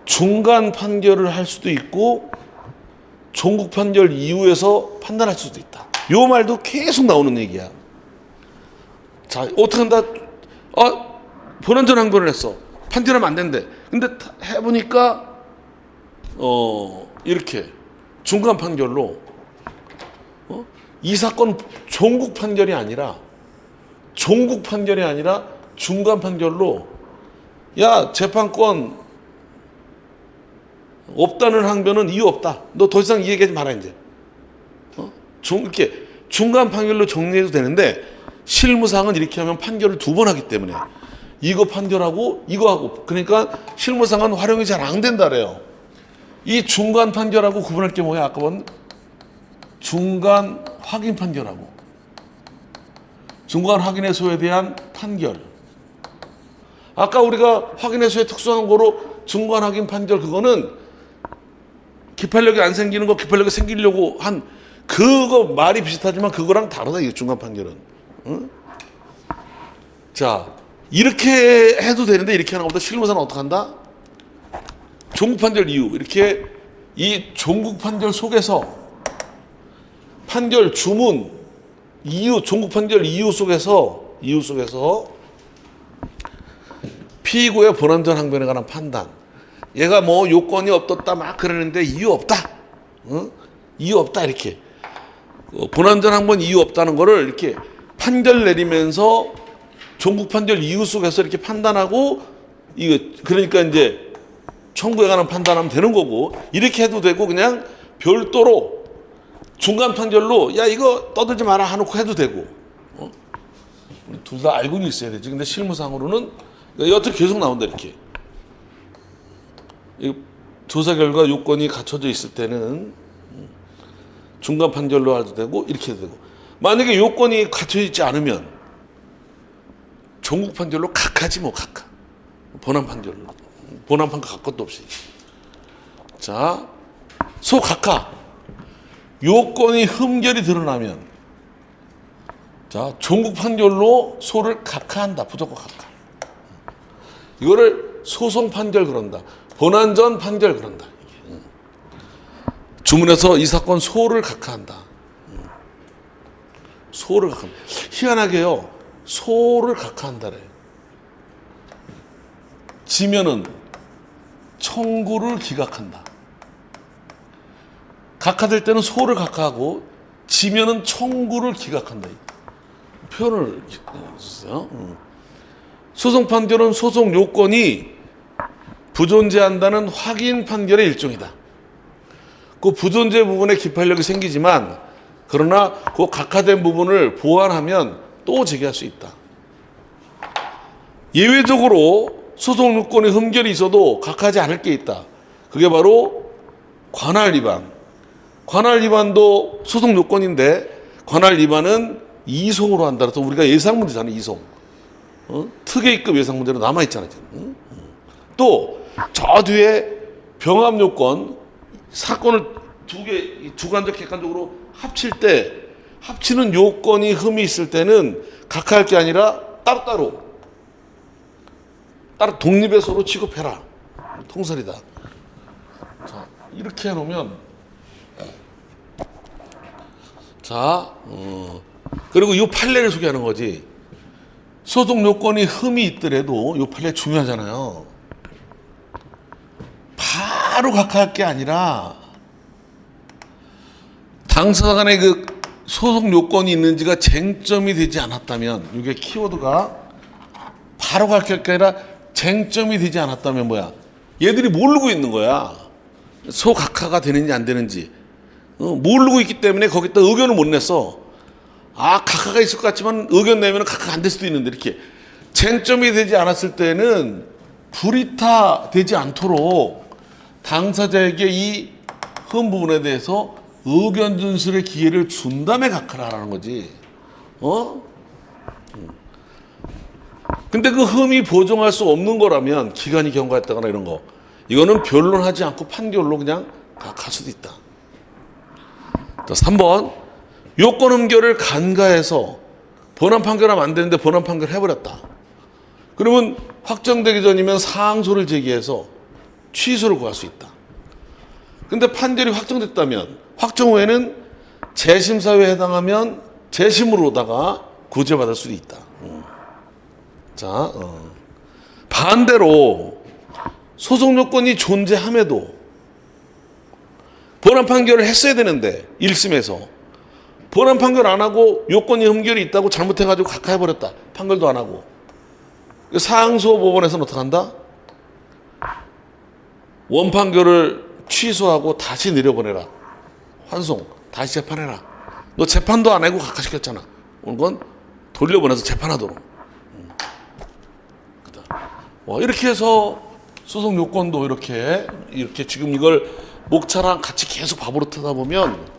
Speaker 1: 중간 판결을 할 수도 있고 종국 판결 이후에서 판단할 수도 있다. 요 말도 계속 나오는 얘기야. 자, 어떻게 한다? 본안전 항변을 했어. 판결하면 안 된대. 근데 해보니까 이렇게 중간 판결로 이 사건 종국 판결이 아니라 중간 판결로 야 재판권 없다는 항변은 이유 없다. 너 더 이상 이 얘기하지 마라 이제. 이렇게 중간 판결로 정리해도 되는데 실무상은 이렇게 하면 판결을 2번 하기 때문에 이거 판결하고 이거 하고 그러니까 실무상은 활용이 잘 안 된다 그래요. 이 중간 판결하고 구분할 게 뭐야? 아까 본 중간 확인 판결하고 중간 확인의 소에 대한 판결. 아까 우리가 확인의 소에 특수한 거로 중간 확인 판결 그거는 기판력이 안 생기는 거 기판력이 생기려고 한 그거 말이 비슷하지만 그거랑 다르다 이 중간 판결은. 응? 자 이렇게 해도 되는데 이렇게 하는 것보다 실무사는 어떻게 한다? 종국 판결 이유 이렇게 이 종국 판결 속에서 판결 주문 이유 종국 판결 이유 속에서 피고의 본안전 항변에 관한 판단. 얘가 뭐 요건이 없었다 막 그러는데 이유 없다. 이유 없다 이렇게. 본안전 항변 이유 없다는 거를 이렇게 판결 내리면서 종국 판결 이유 속에서 이렇게 판단하고 이거 그러니까 이제 청구에 관한 판단하면 되는 거고 이렇게 해도 되고 그냥 별도로 중간 판결로 야 이거 떠들지 마라 해놓고 해도 되고 둘 다 알고는 있어야 되지. 근데 실무상으로는 여튼 계속 나온다 이렇게. 조사 결과 요건이 갖춰져 있을 때는 중간 판결로 해도 되고 이렇게 해도 되고 만약에 요건이 갖춰져 있지 않으면 종국 판결로 각하지 뭐 각하. 본안 판결로. 본안 판결 갈 것도 없이. 자, 소각하. 요건이 흠결이 드러나면 자, 종국 판결로 소를 각하한다. 무조건 각하. 이거를 소송 판결 그런다. 본안전 판결 그런다. 주문에서 이 사건 소를 각하한다. 소를 각하한다. 희한하게요. 소를 각하한다래. 지면은 청구를 기각한다. 각하될 때는 소를 각하하고 지면은 청구를 기각한다. 표현을 썼어요. 소송 판결은 소송 요건이 부존재한다는 확인 판결의 일종이다. 그 부존재 부분에 기판력이 생기지만 그러나 그 각하된 부분을 보완하면 또 제기할 수 있다. 예외적으로 소송 요건에 흠결이 있어도 각하지 않을 게 있다. 그게 바로 관할 위반. 관할 위반도 소송 요건인데 관할 위반은 이송으로 한다. 그래서 우리가 예상 문제잖아. 이송. 특혜입금 예상 문제로 남아 있잖아. 또 저 뒤에 병합 요건 사건을 주관적 객관적으로 합칠 때 합치는 요건이 흠이 있을 때는 각하할 게 아니라 따로 독립해서로 취급해라. 통설이다. 자, 이렇게 해놓으면 자, 그리고 이 판례를 소개하는 거지. 소송 요건이 흠이 있더라도 이 판례 중요하잖아요. 바로 각하할 게 아니라 당사자 간의 그 소송 요건이 있는지가 쟁점이 되지 않았다면 이게 키워드가 바로 각하할 게 아니라 쟁점이 되지 않았다면 뭐야? 얘들이 모르고 있는 거야. 소각하가 되는지 안 되는지 모르고 있기 때문에 거기다 의견을 못 냈어. 아 각하가 있을 것 같지만 의견 내면 각하가 안 될 수도 있는데 이렇게 쟁점이 되지 않았을 때는 불이타 되지 않도록 당사자에게 이 흠 부분에 대해서 의견 준술의 기회를 준 다음에 각하를 하라는 거지. 근데 그 흠이 보정할 수 없는 거라면 기간이 경과했다거나 이런 거 이거는 변론하지 않고 판결로 그냥 각할 수도 있다. 자, 3번 요건 흠결을 간과해서 본안 판결하면 안 되는데 본안 판결 해버렸다. 그러면 확정되기 전이면 상소를 제기해서 취소를 구할 수 있다. 근데 판결이 확정됐다면 확정 후에는 재심사유에 해당하면 재심으로 오다가 구제받을 수도 있다. 자, 반대로 소송 요건이 존재함에도 본안 판결을 했어야 되는데 1심에서 본안 판결 안 하고 요건이 흠결이 있다고 잘못해가지고 각하해버렸다. 판결도 안 하고. 상소법원에서는 어떻게 한다? 원판결을 취소하고 다시 내려보내라. 환송. 다시 재판해라. 너 재판도 안 하고 각하시켰잖아. 오늘 건 돌려보내서 재판하도록. 이렇게 해서 소송 요건도 이렇게 지금 이걸 목차랑 같이 계속 밥으로 트다 보면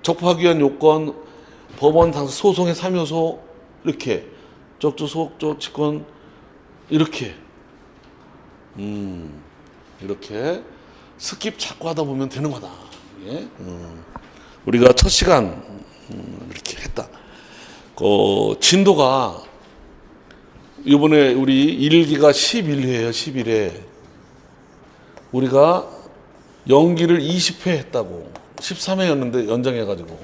Speaker 1: 적법하기 위한 요건, 법원 당사 소송의 3요소 이렇게 적조, 소극조, 직권 이렇게 이렇게 스킵 자꾸 하다 보면 되는 거다. 예? 우리가 첫 시간 이렇게 했다. 진도가 이번에 우리 1기가 11회예요. 11회. 우리가 연기를 20회 했다고. 13회였는데 연장해가지고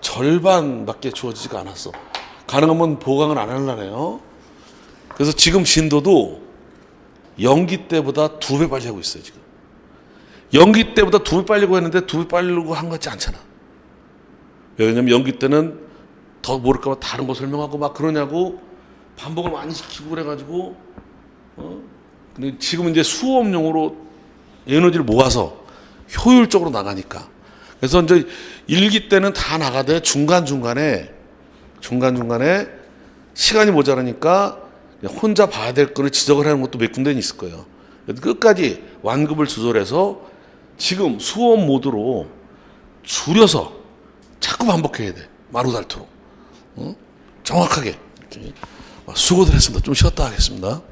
Speaker 1: 절반밖에 주어지지가 않았어. 가능하면 보강을 안 하려네요. 그래서 지금 진도도 연기 때보다 2배 빨리 하고 있어요. 지금 연기 때보다 2배 빨리고 했는데 2배 빨리고 한 것 같지 않잖아. 왜냐면 연기 때는 더 모를까 봐 다른 거 설명하고 막 그러냐고 반복을 많이 시키고 그래가지고 근데 지금 이제 수업용으로 에너지를 모아서 효율적으로 나가니까. 그래서 이제 1기 때는 다 나가되 중간중간에 시간이 모자라니까 혼자 봐야 될 거를 지적을 하는 것도 몇 군데는 있을 거예요. 끝까지 완급을 조절해서 지금 수업 모드로 줄여서 자꾸 반복해야 돼. 마루달투로. 정확하게. 이렇게. 수고들 했습니다. 좀 쉬었다 하겠습니다.